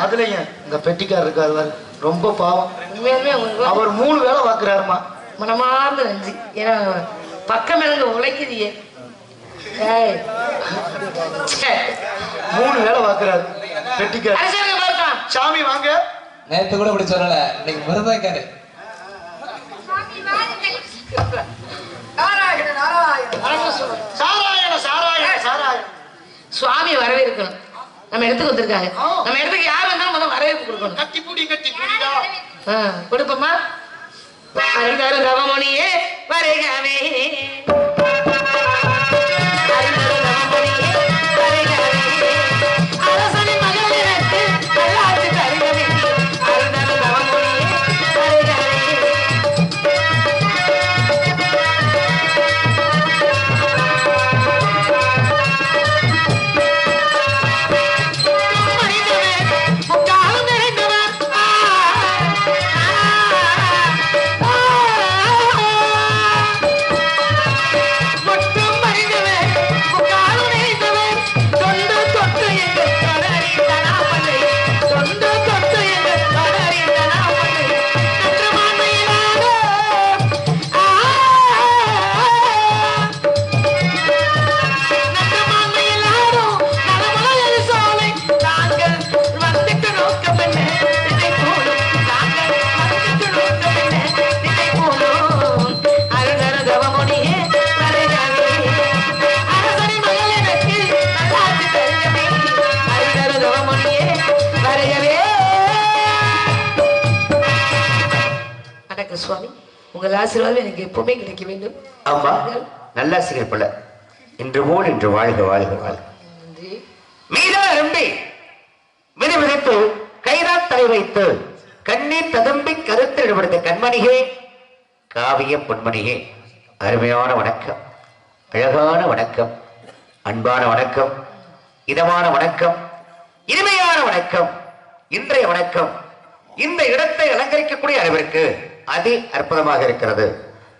அதுலயும் இந்த பெட்டிக்கார் இருக்காரு ரொம்ப பாவம். உண்மையாலுமே அவர் 3 வேளை வாக்குறாருமா. மனமார்ந்த நன்றி. ஏன்னா பக்கம் எனக்கு உழைக்குதியே. 3 வேளை வாக்குறாரு பெட்டிக்கார். சாமி வாங்க. நேத்து கூட இப்படி சொல்லல, இன்னைக்கு விரதக்காரு. சுவாமி வரவேற்கணும். நம்ம இடத்துக்கு வந்திருக்காங்க. நம்ம இடத்துக்கு யார் வந்தாலும் முதல்ல வரவேற்பு கொடுக்கணும். கட்டி கொடுப்போமா? ரவமணியே வருகவே சுவாமி, உங்கள் ஆசீர்வாதம் எனக்கு எப்பவுமே கிடைக்க வேண்டும். ஆமா, நல்ல ஆசிரியர் போல. இன்று போல் இன்று வாழ்க வாழ்க வாழ்க. மீதா அரும்பி மிதி மிதித்து கைதான் தலை வைத்து கண்ணீர் ததும்பி கருத்தில் ஈடுபடுத்த கண்மணிகே, காவிய பொன்மணிகே, அருமையான வணக்கம், அழகான வணக்கம், அன்பான வணக்கம், இதமான வணக்கம், இனிமையான வணக்கம். இன்றைய வணக்கம் இந்த இடத்தை அலங்கரிக்கக்கூடிய அளவிற்கு அதி அற்புதமாக இருக்கிறது.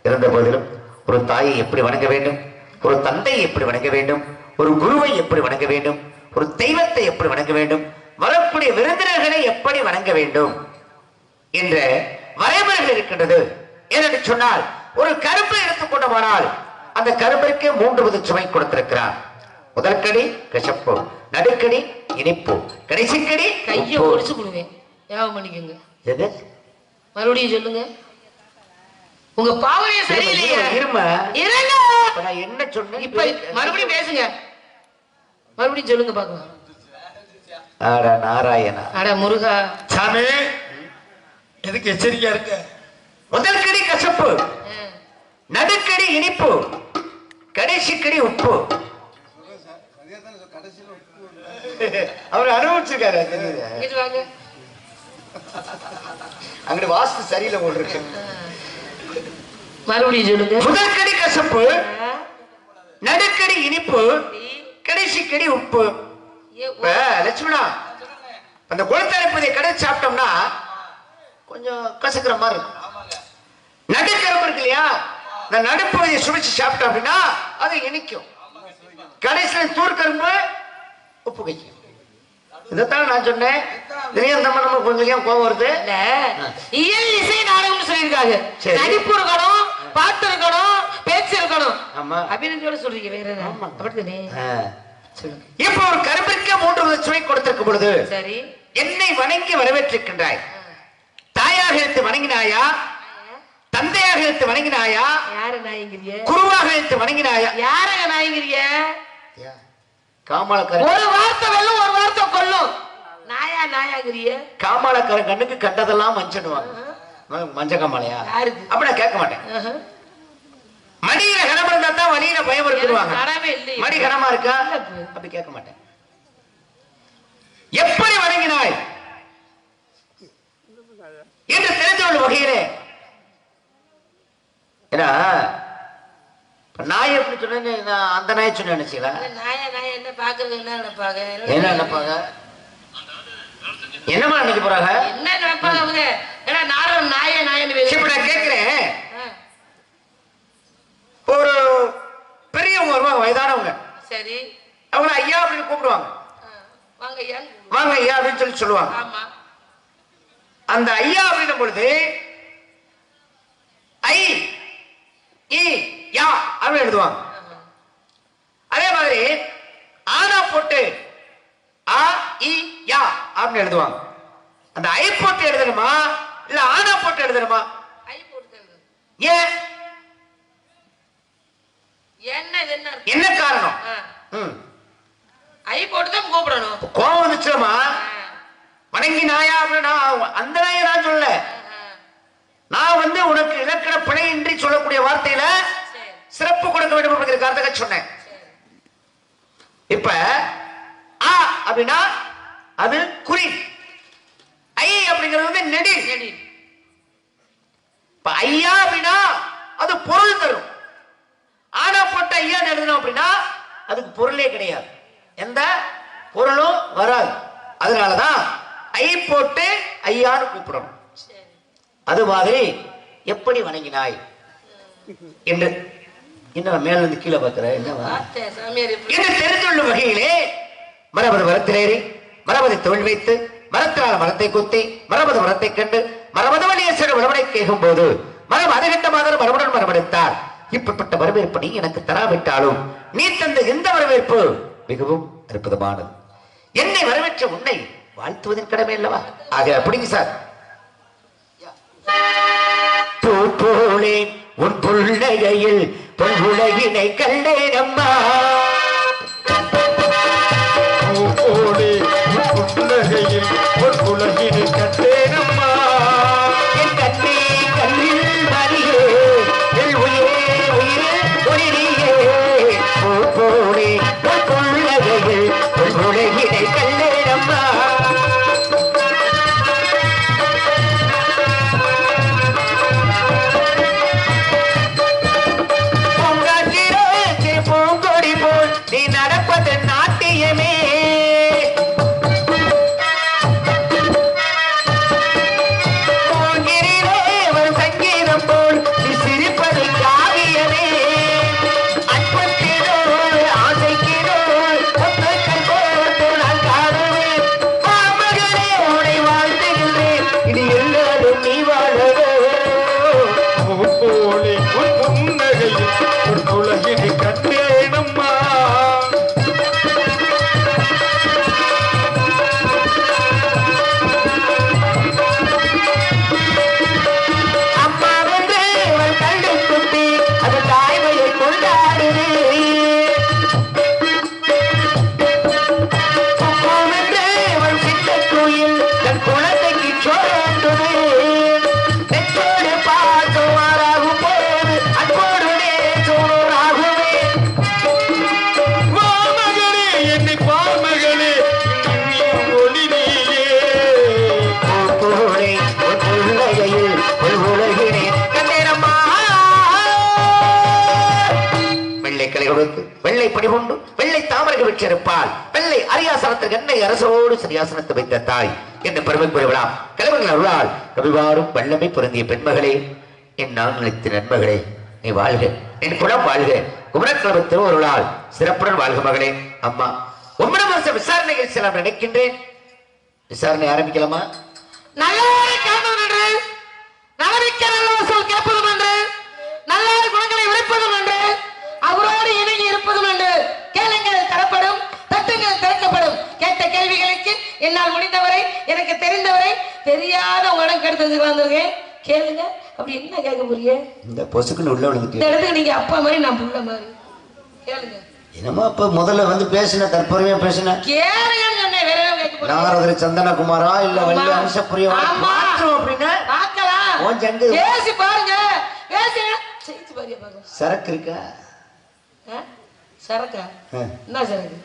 இருந்த போதிலும் ஒரு தாயை எப்படி வணங்க வேண்டும், ஒரு தந்தையை எப்படி வணங்க வேண்டும், ஒரு குருவை எப்படி வணங்க வேண்டும், ஒரு தெய்வத்தை எப்படி வணங்க வேண்டும், வரக்கூடிய விருந்தினர்களை எப்படி வணங்க வேண்டும் என்ற வரைமுறைகள் இருக்கின்றது. ஏனென்று சொன்னால், ஒரு கரும்பை எடுத்துக்கொண்டோமானால் அந்த கரும்பிற்கு 3 வித சுவை கொடுத்திருக்கிறார். முதற்கடி கசப்பு, நடுக்கடி இனிப்பு, கடைசிக்கடி கையை ஒடிச்சு கொடுவேன். ஞாபகம் பண்ணிக்கோங்க. மறுபடியும் சொல்லுங்க. உங்க பாவனைய சரியில்லையா? என்ன சொன்ன? இப்ப மறுபடியும் பேசுங்க. மறுபடியும் சொல்லுங்க பாக்கலாம். அட நாராயணா, அட முருகா. சாமி, எதுக்கு எச்சரிக்கையா இருக்க? முதற்கடி கசப்பு, நடுக்கடி இனிப்பு, கடைசிக்கடி உப்பு. அவர் அனுபவிச்சிருக்காரு. அங்க வாஸ்து சரியில்லை போல் இருக்கு. மறுபடியும் சொல்லுங்க. முதற்கடி கசப்பு, நடுக்கடி இனிப்பு, கடைசிக்கடி உப்பு. லட்சுமணா, அந்த குளத்தரைப்பதை கடைசி சாப்பிட்டோம்னா கொஞ்சம் கசக்கிற மாதிரி இருக்கும். நடுக்கரும்பு இருக்கு இல்லையா, இந்த நடுப்பகுதியை சுழிச்சு சாப்பிட்டோம் அப்படின்னா அது இனிக்கும், கடைசியில் தூர்க்கரும்பு உப்பு கைக்கும். இதைத்தான் நான் சொன்னேன். கொஞ்சம் கோவம் வருது. இயல் இசை நாடகம் சொல்லியிருக்காங்க. நடிப்பு இருக்கணும், பாட்டு இருக்கணும், பேச்சு இருக்கணும். ஆமா, அபிநந்தியோட சொல்றீங்க வேற அப்படித்தானே? சொல்லுங்க. இப்ப ஒரு கரும்பிற்கு 3 சுவை கொடுத்திருக்கும் பொழுது சரி, என்னை வணங்கி வரவேற்றிருக்கின்றாய். தாயாக எடுத்து வணங்கினாயா, தந்தையாக எடுத்து வணங்கினாயா, யார நாயங்கிரிய, குருவாக எடுத்து வணங்கினாயா, யாரங்க நாயங்கிரிய? காமாலக்கார ஒரு வார்த்தை வெல்லும், ஒரு வார்த்தை கொல்லும். நாயா நாயாங்கிரிய? காமாலக்கார கண்ணுக்கு கண்டதெல்லாம் மஞ்சடுவாங்க. மஞ்ச காமாலையா? அப்ப நான் கேட்க மாட்டேன். மடியில கனம் இருந்தா தான் வழியில பயம் இருக்குவாங்க. மடி கனமா இருக்கா? அப்படி கேட்க மாட்டேன். எப்படி வணங்கினாய் என்று தெரிந்து கொள்ளும் வகையிலே, ஏன்னா நாய் எப்படி சொன்ன அந்த நாயை சொன்ன நினைச்சீங்களா? நாயா நாயா என்ன பாக்குறது? என்ன நினைப்பாங்க? என்ன நினைப்பாங்க? என்னமா நினைக்க போறாங்க? என்ன நினைப்பாங்க அவங்க? ஏன்னா நானும் நாயா நாயன்னு இப்ப நான் கேட்கிறேன். ஒரு பெரியவங்க வருவாங்க, வயதானவங்க. சரி, அவங்க ஐயா அப்படின்னு கூப்பிடுவாங்க. வாங்க ஐயா, வாங்க ஐயா அப்படின்னு சொல்லி சொல்லுவாங்க. ஆமா, அந்த ஐயா அப்படின்னும் பொழுது ஐ இ யா அப்படின்னு எழுதுவாங்க. அதே மாதிரி ஆனா போட்டு ஆ இ யா அப்படின்னு எழுதுவாங்க. அந்த ஐ போட்டு எழுதணுமா இல்ல ஆனா போட்டு எழுதணுமா? ஐ போட்டு எழுதணும். ஏன்? என்ன காரணம்? ஐ போட்டு தான் கூப்பிடணும். கோவம் வந்துச்சுமா வணங்கி நாயா அப்படின்னா அந்த நாயை நான் சொல்ல, நான் உனக்கு இலக்கண பிழையின்றி சொல்லக்கூடிய வார்த்தையில சிறப்பு கொடுக்க வேண்டும் அப்படிங்கிறதுக்காக சொன்னேன். இப்ப ஆ அப்படின்னா அது குறி, ஐ அப்படிங்கிறது நெடில். இப்ப ஐயா அப்படின்னா அது பொருள் தரும். ஆனா போட்ட ஐயா எழுதணும் அப்படின்னா அதுக்கு பொருளே கிடையாது, எந்த பொருளும் வராது. அதனாலதான் ஐ போட்டு ஐயான்னு கூப்பிடணும். அது மாதிரி எப்படி வணங்கினாய் என்று என்ன மேல இருந்து கீழே பார்க்கிற என்ன தெரிந்துள்ள வகையிலே மரபது மரத்திலேறி மரபதை தோல் வைத்து மரத்தினால் மரத்தை குத்தி மரபது மரத்தை கண்டு மரபது வழியை சிறு மரபடை கேட்கும் போது மரம் அது கண்ட மாதிரி மரபுடன் மரபடைத்தார். இப்படிப்பட்ட வரவேற்பு நீ எனக்கு தராவிட்டாலும் நீ தந்த எந்த வரவேற்பு மிகவும் அற்புதமானது. என்னை வரவேற்ற உன்னை வாழ்த்துவதன் கடமை அல்லவா? ஆக அப்படிங்க சார். பூப்போலே உன் புள்ளையில் பொன் உலகினை கண்டேன் அம்மா. பூப்போலே உன் புள்ளையில் பொன் உலகினை கண்டேன் அம்மா. என் கண்ணே கண்ணில் மறியே என் உயிரே உயிரே ஒளிரியே. பூப்போலே உன் புள்ளையில் பொன் உலகினை கண்டேன் அம்மா. நீ நடப்பது நாட்டியமே. வரும் சங்கீதம் போல் நீ சிரிப்பது காவியமே. அன்புக்கினோ ஆசைக்கினோ ஒத்துக்கள் போட்டு நான் காணுவேன். மகளே உன்னை வாழ்த்துகிறேன், இனி எல்லாரும் நீ வாழவே. போலே உன் புன்னகையில் ஒரு உலகினை கண்டேனம்மா. அம்மா வந்து அவள் கண்டு குட்டி அது தாய்மையை கொண்டாடுது. வந்து அவள் சின்ன கோயில் தன் குழந்தைக்கு சோறுது. நெற்றோடு பாசமாராகும் போது அன்போடு சோறாகுமே. மகளே என்னை பார் மகளே, ஒளி நீயே. பூப்போலே உன் புன்னகையில் ஒரு உலகினை கண்டேனம்மா. வெள்ளை கலை கொடுத்து வெள்ளை படிபுண்டு வெள்ளை தாமரை வச்சிருப்பாள். வெள்ளை அரியாசனத்திற்கு என்னை அரசோடு சரியாசனத்தை வைத்த தாய் என்று பெருமை கூறலாம். கிழவர்கள் அருளால் கவிவாரும் வல்லமை பொருந்திய பெண்மகளே, என் நான் நினைத்த நன்மகளே, நீ வாழ்க, என் குலம் வாழ்க, குமரக்கிழமை திருவருளால் சிறப்புடன் வாழ்க மகளே. அம்மா 9 வருஷம் விசாரணைகள் செல்ல நினைக்கின்றேன். விசாரணை ஆரம்பிக்கலாமா? நல்லவரை காண்பதும் என்று, நலமிக்க நல்ல சொல் கேட்பதும் என்று, நல்ல குணங்களை உழைப்பதும் என்று, அவரோடு இணங்கி இருப்பதும் என்று. கேளுங்கள் தரப்படும், தட்டுங்கள் திறக்கப்படும். கேட்ட கேள்விகளுக்கு என்னால் முடிந்தவரை, எனக்கு தெரிந்தவரை, தெரியாத உங்களிடம் கேட்டு வந்திருக்கேன். கேளுங்க. அப்படி என்ன கேட்க போறீங்க? இந்த பொசுக்குன்னு உள்ள விழுந்துட்டு இந்த இடத்துக்கு நீங்க அப்பா மாதிரி, நான் புள்ள மாதிரி. கேளுங்க. என்னமா அப்ப முதல்ல வந்து பேசின தற்பொருமையா பேசின கேளுங்கன்னு சொன்னேன். வேற என்ன கேட்க போறீங்க? நாரதரி சந்தனகுமாரா இல்ல வள்ளி அம்சப்பிரியா மாற்றம் அப்படின்னா பார்க்கலாம். உன் ஜங்கு பேசி பாருங்க. பேசி செய்து பாருங்க. பாருங்க. சரக்கு இருக்கா? சரக்கா? என்ன சரக்கு?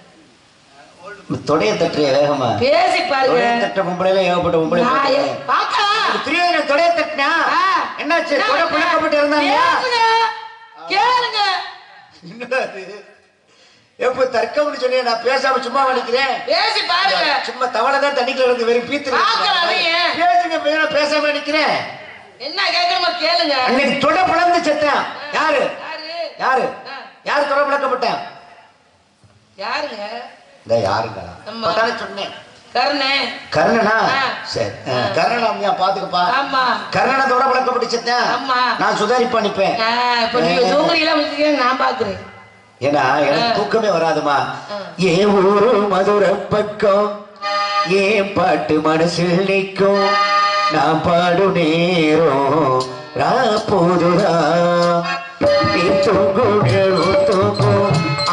தொடைய தட்டுறிய வேகமா பேசி பாருங்க. தட்ட பொம்பளையில ஏகப்பட்ட பொம்பளை பார்க்கலாம். திரியோதன தொடைய தட்டினா என்னாச்சு? தொட புழக்கப்பட்டு இருந்தாங்க. கேளுங்க. எப்ப தர்க்கம்னு சொன்னீங்க, நான் பேசாம சும்மா நினைக்கிறேன். பேசி பாருங்க. சும்மா தவளைதான் தண்ணிக்குள்ள இருந்து வெறும் பீத்து பேசுங்க. பேசாம நினைக்கிறேன். என்ன கேட்கணுமா கேளுங்க. அன்னைக்கு தொட புலந்து செத்தான். யாரு யாரு யாரு தொட புழக்கப்பட்டேன்? யாருங்க? இந்த யாருங்க சொன்னேன். கர்ணனா? சரி, கர்ணனா பாத்துக்கப்பா. கர்ணனை தொட புழக்கப்பட்டு செத்தான். நான் சுதாரிப்பா நிப்பேன். நான் பாக்குறேன். ஏன்னா எனக்கு தூக்கமே வராதுமா. ஏன் ஊரு மதுரை பக்கம், ஏன் பாட்டு மனசில் நிற்கும், நான் பாடு நேரம் ராப்போதுரா. நீ தூங்கும் தூங்கும்,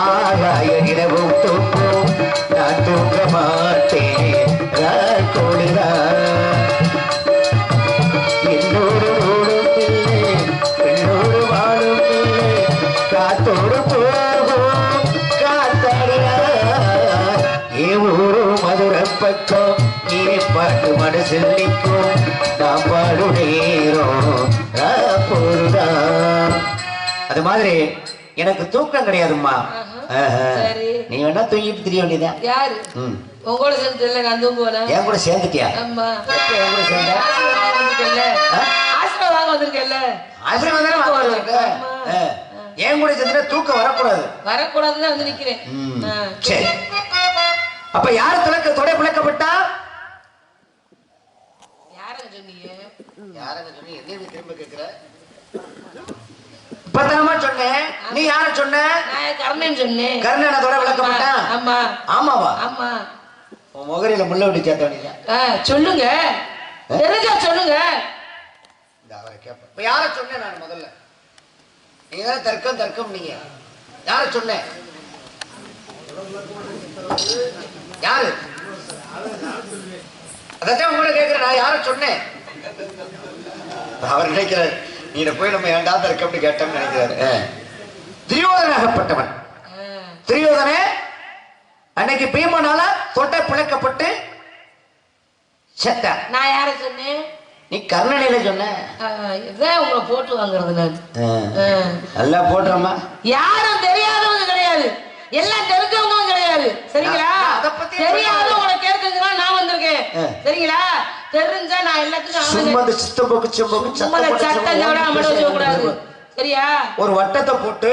ஆகாய நிலவும் தூங்கும், நான் தூங்க மாட்டேன் ராக்கோடுரா. என்னோடு ஓடும் இல்லை, என்னோடு வாழும் இல்லை, காத்தோடு மதுரை பக்கம், நீ பாட்டு மனசில் நிற்கும், நான் பாடு நேரம். அது மாதிரி எனக்கு தூக்கம் கிடையாதும்மா. நீ வேணா தூங்கிட்டு தெரிய வேண்டியதான். யாரு உங்களோட சேர்ந்து இல்ல? நான் தூங்குவேன். என் கூட சேர்ந்துட்டியா? என் கூட சேர்ந்த ஆசீர்வாதம் வந்திருக்கேன்ல. ஆசீர்வாதம் என் கூட சேர்ந்துட்டா தூக்கம் வரக்கூடாது. வரக்கூடாதுன்னு வந்து நிக்கிறேன். சரி, அப்ப யாரு தொட புழக்கப்பட்டா? யாரங்க சொன்னீங்க? யாரங்க சொன்னீங்க? என்ன திரும்ப கேக்குற? இப்பதானமா சொன்னேன். நீ யார சொன்ன? நான் கர்ணன் சொன்னேன். கர்ணனை தொட புழக்கப்பட்டா? ஆமா. ஆமாவா? ஆமா. உன் முகரில முள்ள விட்டு சேர்த்தவனீங்க. சொல்லுங்க, தெரிஞ்சா சொல்லுங்க. இந்த அவரை கேட்பேன். இப்ப யார சொன்னேன் நான் முதல்ல? நீங்க தானே தர்க்கம் நீங்க. யார சொன்னேன்? யாரு? அதான் உங்களை கேட்கிறேன். நான் யார சொன்னேன்? அவர் நினைக்கிறார் நீ போய் நம்ம ஏண்டா தர்க்கம்னு கேட்டோம்னு நினைக்கிறாரு. துரியோதனாகப்பட்டவன். துரியோதனே அன்னைக்கு பீமனால தொட்டை பிழைக்கப்பட்டு செத்த. நான் யார சொன்னேன்? நீ கர்ணனில சொன்ன. இதான் உங்களை போட்டு வாங்குறது. நான் நல்லா போட்டுறமா. யாரும் தெரியாதவங்க கிடையாது, எல்லாம் தெரிஞ்சவங்க கிடையாது. சரிங்களா? தெரியாத உங்களை கேட்கறதுக்கு நான் வந்திருக்கேன். சரிங்களா? தெரிஞ்சா நான் எல்லாத்துக்கும் சரியா? ஒரு வட்டத்தை போட்டு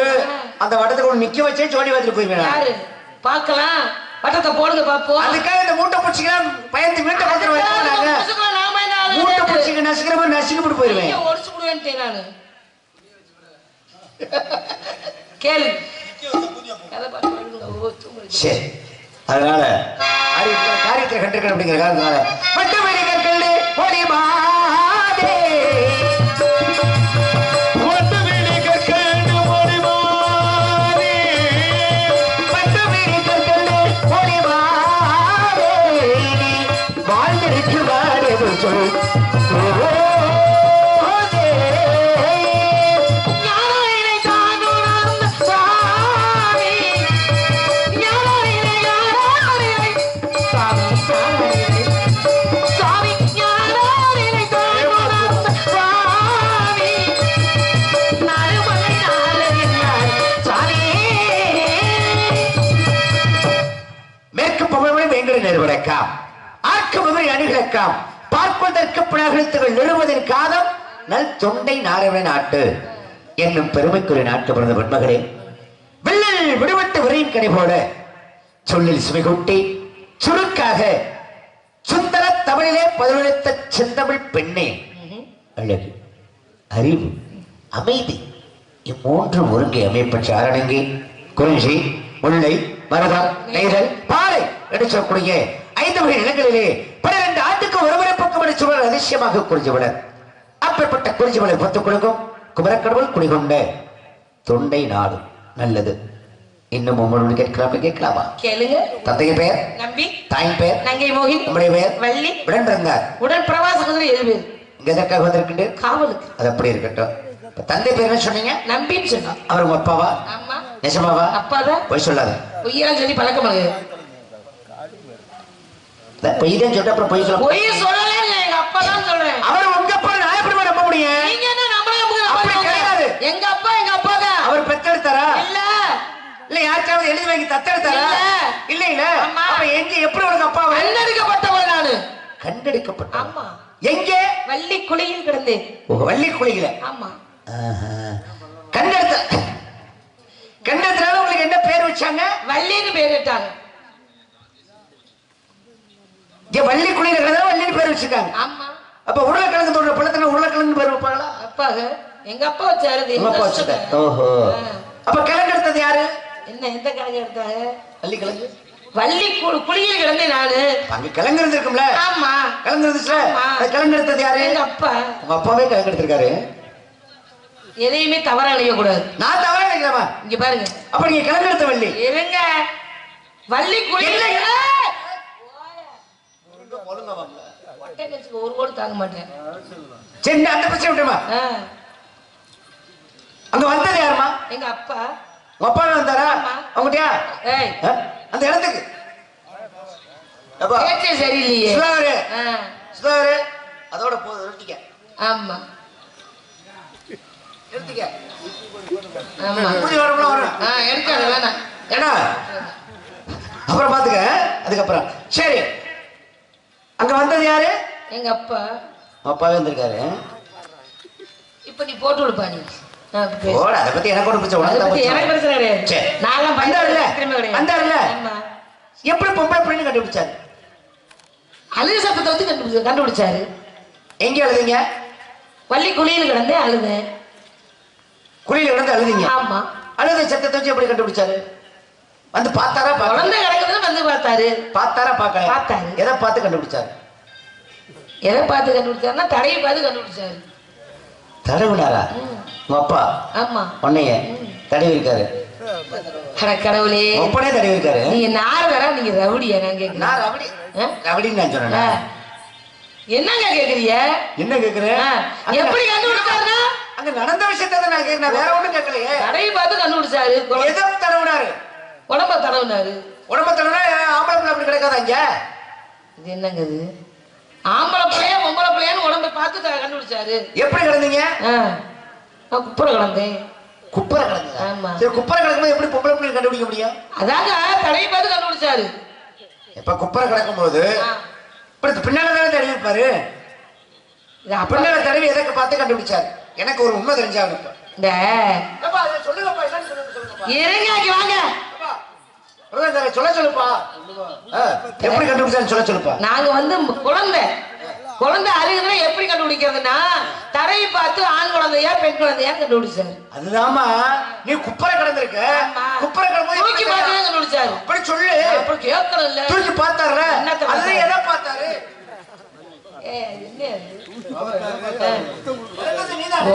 அந்த வட்டத்துக்கு நிக்க வச்சே ஜோடி வச்சுட்டு போயிருவேன். யாரு பாக்கலாம்? வட்டத்தை போடுங்க பாப்போம். அதுக்காக இந்த மூட்டை பூச்சிக்கலாம் பயந்து வீட்டை பத்திரம் மூட்டை பூச்சிக்கு நசுக்கிற மாதிரி நசுக்கி போட்டு போயிருவேன். ஒடிச்சு போடுவேன் நானு. கேளு. சரி, அதனால காரியத்தை கண்டிருக்கணும் அப்படிங்கிற காரணத்தினால பார்ப்பதற்கு பிணகத்துகள் நிறுவதன் காலம் நல் தொண்டை நாரவண நாட்டு என்னும் பெருமைக்குரிய நாட்டு பிறந்த பெண்மகளே, சொல்லில் விடுபட்டு வரையும் கடை போல சொல்லில் சுவை கொட்டி சுருக்காக சுந்தர தமிழிலே பதிலளித்த செந்தமிழ் பெண்ணே அழகு அறிவு அமைதி இம்மூன்று ஒருங்கே அமைப்பற்ற அரணங்கி குறிஞ்சி முல்லை மருதம் நெய்தல் பாலை என்று சொல்லக்கூடிய 5 வகை நிலங்களிலே 12 ஆண்டுக்கு ஒருமுறை பக்கம் சூழல் அதிசயமாக குறிஞ்சிவிடர் அப்பேற்பட்ட குறிஞ்சிவளை பொத்துக் கொடுக்கும் குமரக்கடவுள் குடிகொண்ட தொண்டை நாடு நல்லது. இன்னும் உங்களோட கேட்கலாமா? கேளுங்க. தந்தையின் பெயர் நம்பி, தாயின் பெயர் நங்கை மோகினி, உங்களுடைய பெயர் வள்ளி, உடன் பிறந்தார் உடன் பிரவாசம் 7 பேர். இங்க எதற்காக வந்திருக்கின்ற? காவலுக்கு. அது அப்படி இருக்கட்டும். தந்தை பேர் என்ன சொன்னீங்க? நம்பின்னு சொன்னா. அவர் உங்க அப்பாவா? ஆமா. நிஜமாவா? அப்பாதான். பொய் சொல்லாத. பொய்யெல்லாம் சொல்லி பழக்கம் பண்ணுங்க. பொய் தான் சொல்ற, அப்புறம் பொய் சொல்ல. பொய் சொல்லல, எங்க அப்பா தான் சொல்றேன். அவர் உங்க அப்பா, நான் எப்படி நம்ப முடியும்? நீங்க என்ன நம்மளே அப்படி கிடையாது. எங்க அப்பா எங்க அப்பா தான். அவர் பெத்தெடுத்தாரா? இல்ல இல்ல யாருக்காவது எழுதி வாங்கி தத்தெடுத்தாரா? இல்ல இல்ல. அப்ப எங்க எப்படி உனக்கு அப்பா? கண்டெடுக்கப்பட்டவள் நானு. கண்டெடுக்கப்பட்ட? ஆமா. எங்க? வள்ளி குழியில் கிடந்தேன். ஓ, வள்ளி குழியில. ஆமா. கண்டெடுத்தனால உங்களுக்கு என்ன பேர் வச்சாங்க? வள்ளின்னு பேர் வச்சாங்க. வள்ளி குழியில கிடந்தா வள்ளின்னு பேர் வச்சிருக்காங்க. ஆமா. அப்ப உருளைக்கிழங்கு தோன்ற பழத்துல உருளைக்கிழங்கு பேர் வைப்பாங்களா? அப்பாங்க எங்க அப்பா வச்சாரு. உங்க அப்பா வச்சாரு. ஓஹோ. அப்ப கிழங்கு எடுத்தது யாரு? என்ன எந்த கிழங்கு எடுத்தாங்க? வள்ளி கிழங்கு. வள்ளி குழியில் கிடந்தேன் நானு. அங்க கிழங்கு இருந்திருக்கும்ல? ஆமா. கிழங்கு இருந்துச்சுல? கிழங்கு எடுத்தது யாரு? எங்க அப்பா. உங்க அப்பாவே கிழங்கு எடுத்திருக்காரு. எதையுமே தவறா நினைக்க கூடாது. நான் தவறா நினைக்கிறேமா? இங்க பாருங்க. அப்ப நீங்க கிழங்கு எடுத்த வள்ளி. இருங்க. வள்ளி குழியில் ஒரு கோடி தாங்க மாட்டேன். சரி, அந்த பிரச்சனை விட்டுமா? அங்க வந்தது யாருமா? எங்க அப்பா. உங்க அப்பா வந்தாரா? அவங்கட்டியா? ஏய், அந்த இடத்துக்கு பேச்சே சரியில்லையே. சுதாரு அதோட போதும், நிறுத்திக்க. ஆமா. நிறுத்திக்க. ஆமா. வரும் எடுக்காத வேணாம். ஏன்னா அப்புறம் பாத்துக்க. அதுக்கப்புறம் சரி, அங்க வந்தது யாரு? எங்க அப்பா. அப்பாவே வந்திருக்காரு. இப்ப நீ போட்டு விடுப்பா. நீ போட, அதை பத்தி எனக்கு ஒரு பிரச்சனை. எனக்கு பிரச்சனை கிடையாது. நான் வந்தாருல எப்படி பொம்பளை பிள்ளைன்னு கண்டுபிடிச்சாரு? அழுது சத்தத்தை வந்து கண்டுபிடிச்சாரு. எங்க அழுதுங்க? வள்ளி குழியில் கிடந்தே அழுதேன். குழியில கிடந்து அழுதுங்க? ஆமா. அழுத சத்தத்தை வச்சு எப்படி கண்டுபிடிச்சாரு? வந்து பார்த்தாரா? குழந்தை கிடக்குதுன்னு வந்து பார்த்தாரு. பார்த்தாரா? பார்க்கல. பார்த்தாரு. எதை பார்த்து கண்டுபிடிச்சாரு? எதை பார்த்து கண்டுபிடிச்சாருன்னா தடையை பார்த்து கண்டுபிடிச்சாரு. தடவுனாரா? உங்க அப்பா? ஆமா. உன்னைய தடவி இருக்காரு. கடவுளே, ஒப்பனே தடவி இருக்காரு. நீங்க நாரதரா, நீங்க ரவுடியா? நான் கேக்குறேன். நான் ரவுடி ரவுடின்னு நான் சொன்னேன். என்னங்க கேக்குறீங்க? என்ன கேக்குறேன்? எப்படி கண்டுபிடிச்சாருன்னா அங்க நடந்த விஷயத்த நான் கேக்குறேன், வேற ஒண்ணும் கேட்கலையே. தடையை பார்த்து கண்டுபிடிச்சாரு. எதை தடவுனாரு? உடம்ப தடவுனாரு. உடம்ப தடவுனா ஆம்பளை பிள்ளை அப்படி கிடைக்காதா? இங்க இது என்னங்க இது? ஆம்பளை பிள்ளையா பொம்பளை பிள்ளையான்னு உடம்பை பார்த்து கண்டுபிடிச்சாரு. எப்படி கிடந்தீங்க? நான் குப்புற கிடந்தேன். குப்பரை கிடந்தீங்க? ஆமா. சரி, குப்பரை கிடக்கும்போது எப்படி பொம்பளை பிள்ளை கண்டுபிடிக்க முடியும்? அதாங்க தடையை பார்த்து கண்டுபிடிச்சாரு. இப்ப குப்பரை கிடக்கும் போது இப்படி பின்னால தடவி இருப்பாரு. பின்னால தடவி எதற்கு பார்த்து கண்டுபிடிச்சாரு? எனக்கு ஒரு உண்மை தெரிஞ்சாங்க. இந்த சொல்லுங்கப்பா, இருங்க, வாங்க. சொல்ல சொல்லுப்பா. எப்படி கண்டுபிடிச்சாரு சொல்ல சொல்லுப்பா. நாங்க வந்து குழந்தை அழுகுதுன்னா எப்படி கண்டுபிடிக்கிறதுனா தடையை பார்த்து ஆண் குழந்தையா பெண் குழந்தையா கண்டுபிடிச்சாரு. அதுதாமா நீ குப்பரை கிடந்திருக்க. குப்பரை கிடந்து தூக்கி பார்த்து கண்டுபிடிச்சாரு. அப்படி சொல்லு. அப்புறம் கேட்கணும் இல்ல. தூக்கி பார்த்தாரு. அதுல எதை பார்த்தாரு?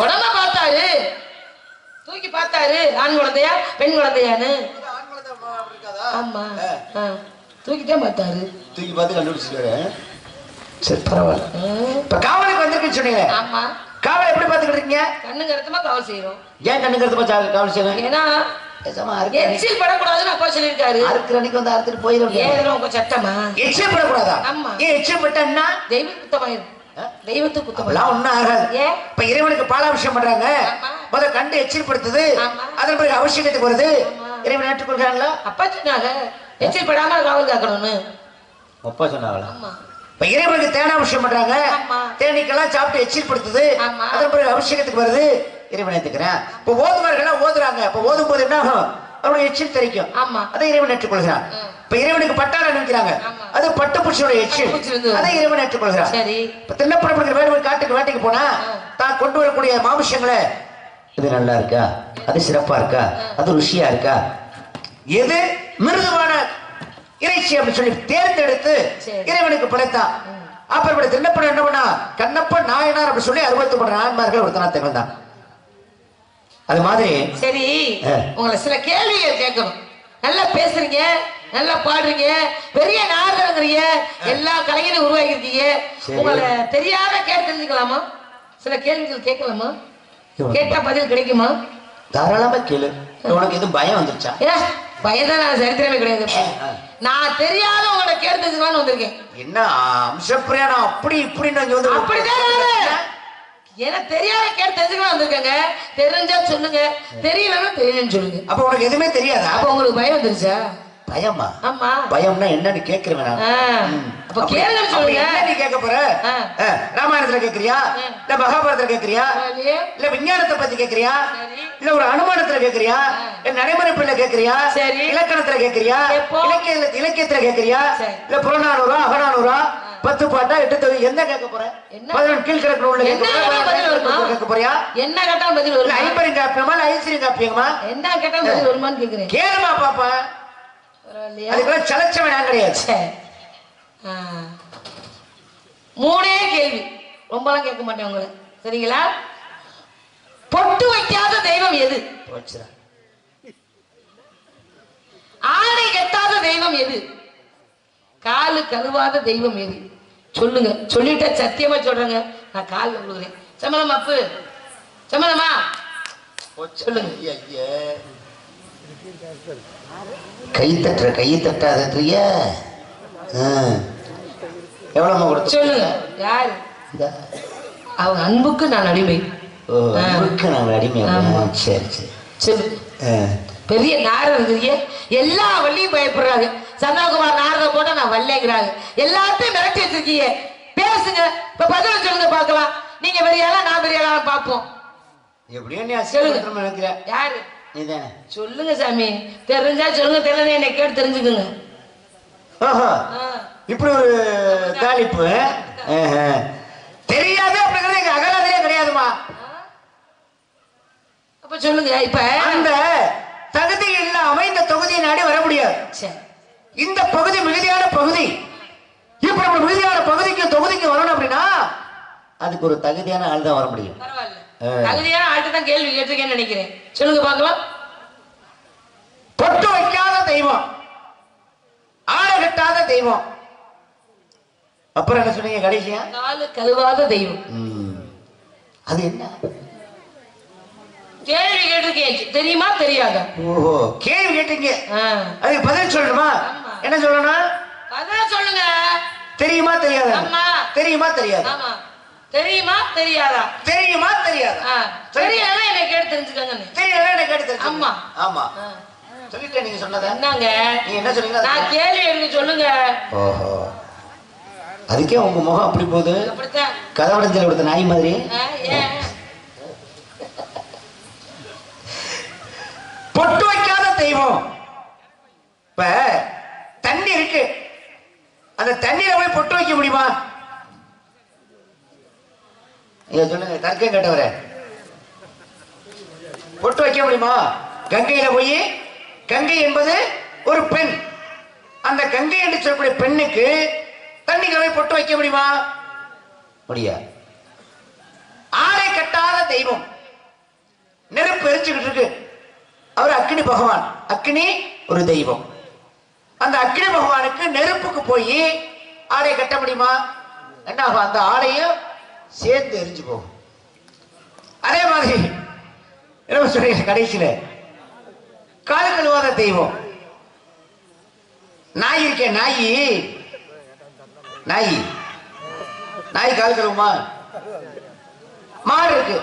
உடம்ப பார்த்தாரு. தூக்கி பார்த்தாரு ஆண் குழந்தையா பெண் குழந்தையான்னு. ஆமா. தூக்கிதான் பார்த்தாரு. தூக்கி பார்த்து கண்டுபிடிச்சிருக்காரு. சரி, பரவாயில்ல. இப்ப காவலுக்கு வந்திருக்குன்னு சொன்னீங்க. ஆமா. காவல் எப்படி பாத்துக்கிட்டு இருக்கீங்க? கண்ணு கருத்துமா காவல் செய்யறோம். ஏன் கண்ணு கருத்துமா காவல் செய்யணும்? ஏன்னா எச்சில் படக்கூடாதுன்னு அப்பா சொல்லியிருக்காரு. அறுக்கிற அன்னைக்கு வந்து அறுத்துட்டு போயிடும். ஏன் உங்க சட்டமா? எச்சில் படக்கூடாதா? ஆமா. ஏன் எச்சில் பட்டா தெய்வ குத்தமாயிரும். தெய்வத்துக்கு குத்தமெல்லாம் ஒண்ணும் ஆகாது. இப்ப இறைவனுக்கு பாலாபிஷேகம் பண்றாங்க. முத கண்டு எச்சில் படுத்துது. அதன் பிறகு அபிஷேகத்துக்கு வருது. இறைவன் ஏற்றுக்கொள்கிறாங்களா? அப்பா சொன்னாங்க எச்சில் படாம காவல் காக்கணும்னு. அப்பா சொன்னாங்களா? இப்ப இறைவனுக்கு தேனாபிஷேகம் பண்றாங்க. தேனீக்கெல்லாம் சாப்பிட்டு எச்சில் படுத்துது. அதன் பிறகு அபிஷேகத்துக்கு வருது. இறைவன் ஏத்துக்கிறேன். இப்ப ஓதுவார்கள் ஓதுறாங்க. இப்ப ஓதும் போது என்ன ஆகும்? அவருடைய எச்சில் தெரிக்கும். ஆமா. அதை இறைவன் ஏற்றுக்கொள்கிறான். இப்ப இறைவனுக்கு பட்டாள நினைக்கிறாங்க, அது பட்டுப்பூச்சியோட எச்சில், அதை இறைவன் ஏற்றுக்கொள்கிறான். சரி. இப்ப தின்னப்படப்படுகிற வேடுவர் காட்டுக்கு வேட்டைக்கு போனா தான் கொண்டு வரக்கூடிய மாமிசங்களை இது நல்லா இருக்கா, அது சிறப்பா இருக்கா, அது ருசியா இருக்கா, எது மிருதுவான இறைச்சி அப்படின்னு சொல்லி தேர்ந்தெடுத்து இறைவனுக்கு படைத்தான். அப்புறம் தின்னப்படம் என்ன பண்ணா, கண்ணப்பன் நாயனார் அப்படி சொல்லி 63 நாயன்மார்கள் ஒருத்தனா திகழ்ந்தான். அது மாதிரி சரி, உங்களை சில கேள்விகள் கேட்கணும். நல்லா பேசுறீங்க, நல்லா பாடுறீங்க, பெரிய நாடகங்கிறீங்க, எல்லா கலைஞரும் உருவாக்கி இருக்கீங்க. உங்களை தெரியாத கேட்டு தெரிஞ்சுக்கலாமா? சில கேள்விகள் கேட்கலாமா? கேட்டா பதில் கிடைக்குமா? தாராளமா கேளு. உனக்கு எதுவும் பயம் வந்துருச்சா? பயதான் நான் சரித்திரமே கிடையாது. நான் தெரியாத உங்களை கேட்டு தெரிஞ்சுக்கலாம்னு வந்திருக்கேன். என்ன அம்சப்பிரியா, நான் அப்படி இப்படி அப்படிதான் எனக்கு தெரியாத கேட்டு தெரிஞ்சுக்கலாம் வந்திருக்கேங்க. தெரிஞ்சா சொல்லுங்க, தெரியலன்னா தெரியலன்னு சொல்லுங்க. அப்ப உனக்கு எதுவுமே தெரியாதா? அப்ப உங்களுக்கு பயம் வந்துருச்சா? பயமா? ஆமா. பயம்னா என்னன்னு கேக்குறேன். அப்ப கேளுங்க சொல்லுங்க. நீ கேட்க போற? ராமாயணத்துல கேக்குறியா, இல்ல மகாபாரதத்துல கேக்குறியா, இல்ல விஞ்ஞானத்தை பத்தி கேக்குறியா, இல்ல ஒரு அனுமானத்துல கேக்குறியா, இல்ல நடைமுறைப்புல கேக்குறியா, இலக்கணத்துல கேக்குறியா, இலக்கியத்துல கேக்குறியா, இல்ல புறநானூறா அகநானூறா 10 பாட்டா 8 தொகை என்ன கேட்க போற? 11 கீழ்கணக்கு உள்ள கேட்க போறியா? என்ன கேட்டாலும் பதில் வரும். ஐம்பரின் காப்பியமா இல்ல ஐஸ்வரியம் காப்பியமா? என்ன கேட்டாலும் பதில் வருமான்னு கேக்குறேன். கேளுமா பாப்பா. அதுக்கெல்லாம் சலச்சவன் நான் கிடையாது. 3 கேள்வி, ரொம்பலாம் கேட்க மாட்டேன் உங்களை, சரிங்களா? பொட்டு வைக்காத தெய்வம் எது? ஆடை கட்டாத தெய்வம் எது? காலு கழுவாத தெய்வம் எது? சொல்லுங்க. சொல்லிட்டா சத்தியமா சொல்றேங்க, நான் கால் விழுகிறேன். சம்மதமா அப்பு? சம்மதமா? சொல்லுங்க. கை தட்டுற, கையை தட்டாதறிய எவ்வளவு கொடுத்து சொல்லுங்க. யாரு? அவங்க அன்புக்கு நான் அடிமை. அன்புக்கு நான் அடிமை. சரி சரி சொல்லு. பெரிய நாரர் இருக்கிறீங்க, எல்லா வள்ளியும் பயப்படுறாங்க. சந்தனகுமார் நாரத போட்டா நான் வல்லேங்கிறாங்க. எல்லாத்தையும் மிரட்டி வச்சிருக்கீங்க. பேசுங்க, இப்ப பதில சொல்லுங்க பாக்கலாம். நீங்க பெரிய ஆளா, நான் பெரிய ஆளா பாப்போம். எப்படியோ நீ சொல்லுங்க. நினைக்கிற யாரு? நீதானே. சொல்லுங்க சாமி. தெரிஞ்சா சொல்லுங்க, தெரியல என்னை கேட்டு தெரிஞ்சுக்குங்க. இப்படி ஒரு தாளிப்பு தெரியாது அப்படிங்கிறது எங்க அகலாதிலே கிடையாதுமா. அப்ப சொல்லுங்க. இப்ப அந்த தகுதி இல்லாம இந்த தொகுதியை நாடி வர முடியாது. இந்த பகுதி மிகுதியான பகுதி. இப்ப நம்ம மிகுதியான பகுதிக்கு தொகுதிக்கு வரணும் அப்படின்னா அதுக்கு ஒரு தகுதியான ஆள் தான் வர முடியும். தகுதியான ஆள்கிட்ட தான் கேள்வி கேட்டிருக்கேன்னு நினைக்கிறேன். சொல்லுங்க பாக்கலாம். பொட்டு வைக்காத தெய்வம், ஆடை கட்டாத தெய்வம், அப்புறம் என்ன சொன்னீங்க கடைசியா? காலு கழுவாத தெய்வம். அது என்ன கேள்வி கேட்டிருக்கேன், தெரியுமா தெரியாதா? ஓஹோ, கேள்வி கேட்டீங்க, அதுக்கு பதில் சொல்லணுமா? என்ன சொல்லணும்? பதில் சொல்லுங்க. தெரியுமா தெரியாதா? தெரியுமா தெரியாதா? ஆமா. தெரியுமா தெரியாதா? தெரியுமா தெரியாதா? தெரியல என்னை கேட்டு தெரிஞ்சுக்கங்க. தெரியல என்னை கேட்டு தெரிஞ்சு. ஆமா ஆமா சொல்லிட்டேன். நீங்க சொன்னதா? என்னங்க நீங்க என்ன சொன்னீங்க? நான் கேள்வி எடுக்க சொல்லுங்க. ஓஹோ, அதுக்கே உங்க முகம் அப்படி போகுது, கதவடைஞ்சல கொடுத்த நாய் மாதிரி. பொட்டு வைக்காத தெய்வம். இப்ப தண்ணி இருக்கு, அந்த தண்ணியில போய் பொட்டு வைக்க முடியுமா? சொல்லுங்க, தர்க்கம் கேட்டவரே. பொட்டு வைக்க முடியுமா? கங்கையில போய், கங்கை என்பது ஒரு பெண், அந்த கங்கை என்று சொல்லக்கூடிய பெண்ணுக்கு தண்ணியில போய் பொட்டு வைக்க முடியுமா? முடியாது. ஆடை கட்டாத தெய்வம், நெருப்பு எரிச்சுக்கிட்டு இருக்கு, அவர் அக்னி பகவான். அக்னி ஒரு தெய்வம். அந்த அக்னி பகவானுக்கு நெருப்புக்கு போய் ஆடை கட்ட முடியுமா? என்ன ஆகும்? அந்த ஆடையும் சேர்ந்து எரிஞ்சு போகும். அதே மாதிரி என்ன சொல்றீங்க கடைசியில? கால் கழுவாத தெய்வம். நாய் இருக்கே, நாய் நாய் நாய் கால் கழுவுமா? மாடு இருக்கு,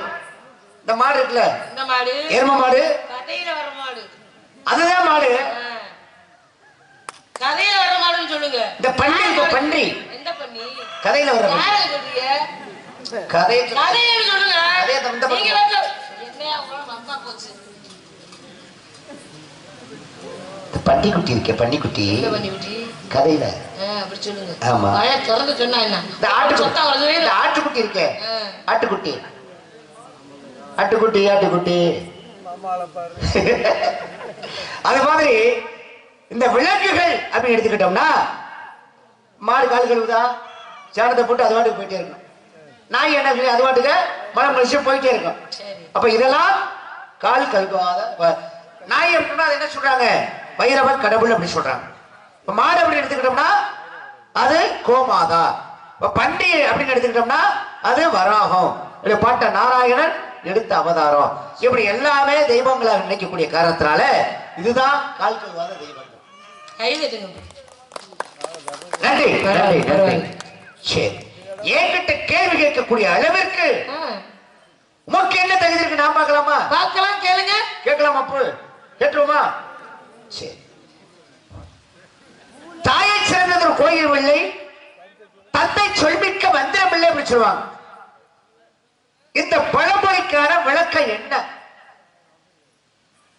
இந்த மாடு இருக்குல்ல, இந்த மாடு எரும மாடு, கதையில வர மாடு, அதுதான் மாடு. கதையில வர மாடுன்னு சொல்லுங்க. இந்த பன்றி இருக்கு, பன்றி. எந்த பன்றி? கதையில வர யாரை சொல்றீங்க? கதையில சொல்லுங்க. நீங்க என்ன அம்மா போச்சு. பன்னிக்குட்டி இருக்கே, பன்னிக்குட்டி கதையில அப்படி சொல்லுங்க. ஆமா, திறந்து சொன்னா என்ன? இந்த ஆட்டுக்குட்டி இருக்கே, ஆட்டுக்குட்டி ஆட்டுக்குட்டி ஆட்டுக்குட்டி அது மாதிரி இந்த விலங்குகள் அப்படின்னு எடுத்துக்கிட்டோம்னா, மாடு கால் கழுவுதா, சாணத்தை போட்டு அது வாட்டுக்கு போயிட்டே இருக்கும். நாய் என்ன அது வாட்டுக்கு மனம் மனுஷன் போயிட்டே இருக்கும். அப்ப இதெல்லாம் கால் கழுவாத நாய் அப்படின்னா அது என்ன சொல்றாங்க, பைரவர் கடவுள் அப்படி சொல்றாங்க. இப்ப மாடு அப்படின்னு எடுத்துக்கிட்டோம்னா அது கோமாதா. இப்ப பண்டிகை அப்படின்னு எடுத்துக்கிட்டோம்னா அது வராகம், பாட்ட நாராயணன் எடுத்த அவதாரம். இப்படி எல்லாமே தெய்வங்களாக நினைக்கக்கூடிய காரணத்தினால இதுதான் கால் கழுவாத தெய்வங்கள். நன்றி நன்றி நன்றி. சரி, என்கிட்ட கேள்வி கேட்கக்கூடிய அளவிற்கு உமக்கு என்ன தகுதி இருக்கு நான் பார்க்கலாமா? பார்க்கலாம், கேளுங்க. கேட்கலாம், அப்போ கேட்டுருமா? சரி, தாயை சிறந்தது ஒரு கோயில் இல்லை, தந்தை சொல்மிக்க மந்திரம் இல்லை அப்படி சொல்லுவாங்க. இந்த பழமொழிக்கான விளக்கம் என்ன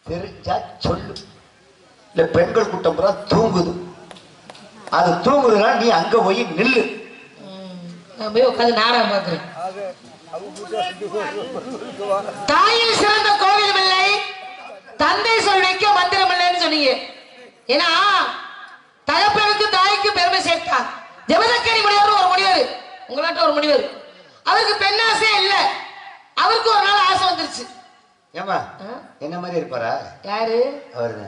தெரிஞ்சா சொல்லு. இல்ல பெண்கள் கூட்டம் பூரா தூங்குது, அது தூங்குதுன்னா நீ அங்க போய் நில்லு. போய் உட்காந்து நாடகம் பார்க்கிறேன். தாயில் சிறந்த கோவில் இல்லை, தந்தை சொல் வைக்க மந்திரம் இல்லைன்னு சொன்னீங்க. ஏன்னா தகப்பனுக்கு தாய்க்கு பெருமை சேர்த்தார். ஜெபதக்கனி முனிவர் ஒரு முனிவர், உங்களாட்ட ஒரு முனிவர், அவருக்கு பெண்ணாசே இல்ல. அவருக்கு ஒரு நாள் ஆசை வந்துருச்சு. ஏமா என்ன மாதிரி இருப்பாரா? யாரு?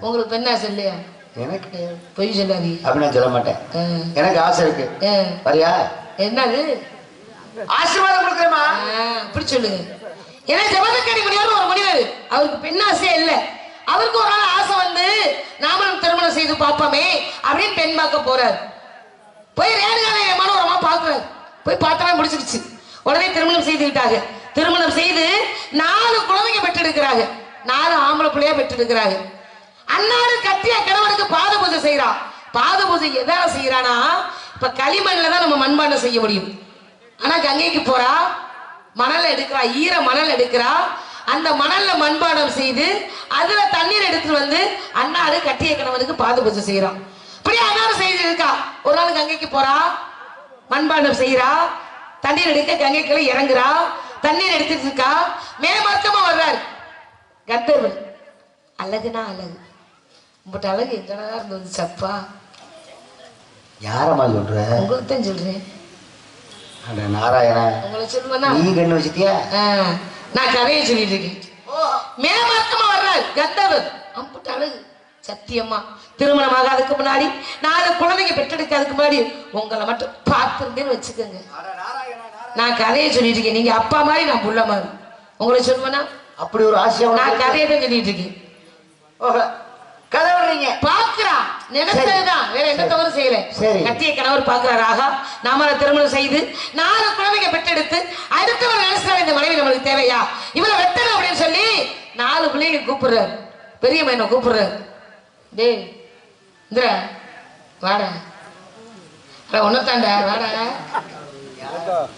உங்களுக்கு பெண்ணாசை இல்லையா? எனக்கு பொய் சொல்லாதீ. அப்படி நான் சொல்ல மாட்டேன், எனக்கு ஆசை இருக்கு. வரியா? என்னது? ஆசீர்வாதம் கொடுக்குறேமா அப்படி சொல்லுங்க. ஏன்னா ஜெபதக்கனி முனிவர் ஒரு முனிவர், அவருக்கு பெண்ணாசையே இல்ல. அவருக்கு ஒரு நாள் ஆசை வந்து நாமளும் திருமணம் செய்து பார்ப்போமே அப்படின்னு பெண் பார்க்க போறாரு. போய் ரேணுகாவை மனோரமா பாக்குறாரு. போய் பார்த்தா முடிச்சிருச்சு. உடனே திருமணம் செய்து விட்டாங்க. திருமணம் செய்து 4 குழந்தைங்க பெற்றெடுக்கிறாங்க. 4 ஆம்பளை பிள்ளையா பெற்றெடுக்கிறாங்க. அன்னாடு கட்டிய கணவனுக்கு பாத பூஜை செய்யறான். பாத பூஜை எதால செய்யறானா, இப்ப களிமண்ல தான் நம்ம மண்பாண்டம் செய்ய முடியும். ஆனா கங்கைக்கு போறா, மணல் எடுக்கிறா, ஈர மணல் எடுக்கிறா. அந்த மணல்ல மண்பாண்டம் செய்து அதுல தண்ணீர் எடுத்துட்டு வந்து அன்னாடு கட்டிய கணவனுக்கு பாத பூஜை செய்யறான். இப்படி அன்னாடு செய்து இருக்கா. ஒரு நாள் கங்கைக்கு போறா, மண்பாண்டம் செய்யறா, தண்ணீர் எடுக்க கங்கைக்குள்ள இறங்குறா, தண்ணீர் எடுத்துட்டு இருக்கா. மேமர்த்தமா வர்றாரு கந்தர்வன். அழகுனா அழகு, உங்கள்கிட்ட அழகு எங்கடா இருந்தது சப்பா? யாரம்மா சொல்ற? உங்களுக்கு தான் சொல்றேன். நாராயணா, உங்களை சொல்லுவேன்னா நீ கண்ணு வச்சுட்டியா? நான் கதையை சொல்லிட்டு இருக்கேன். மேமர்த்தமா வர்றாரு கந்தர்வன். அம்புட்டு அழகு. சத்தியமா திருமணம் ஆகாதுக்கு முன்னாடி 4 குழந்தைங்க பெற்றெடுக்காதுக்கு முன்னாடி உங்களை மட்டும் பார்த்துருந்தேன்னு வச்சுக்கோங்க. நான் கதையை சொல்லிட்டு இருக்கேன். நீங்க அப்பா மாதிரி, நான் புள்ள மாதிரி. உங்களை சொல்லுவேனா? அப்படி ஒரு ஆசையா? நான் கதையை தான் சொல்லிட்டு இருக்கேன். கதை வர்றீங்க பாக்குறா, நினைச்சதுதான், வேற எந்த தவறு செய்யல. கட்டிய கணவர் பாக்குறாரு, ஆகா நாம திருமணம் செய்து 4 குழந்தைங்க பெற்றெடுத்து அடுத்தவர் நினைச்சா இந்த மனைவி நம்மளுக்கு தேவையா, இவளை வெட்டணும் அப்படின்னு சொல்லி 4 பிள்ளைங்க கூப்பிடுறாரு. பெரிய பையனை கூப்பிடுறாரு. டேய் இந்திர வாடா, ஒன்னத்தாண்டா வாடா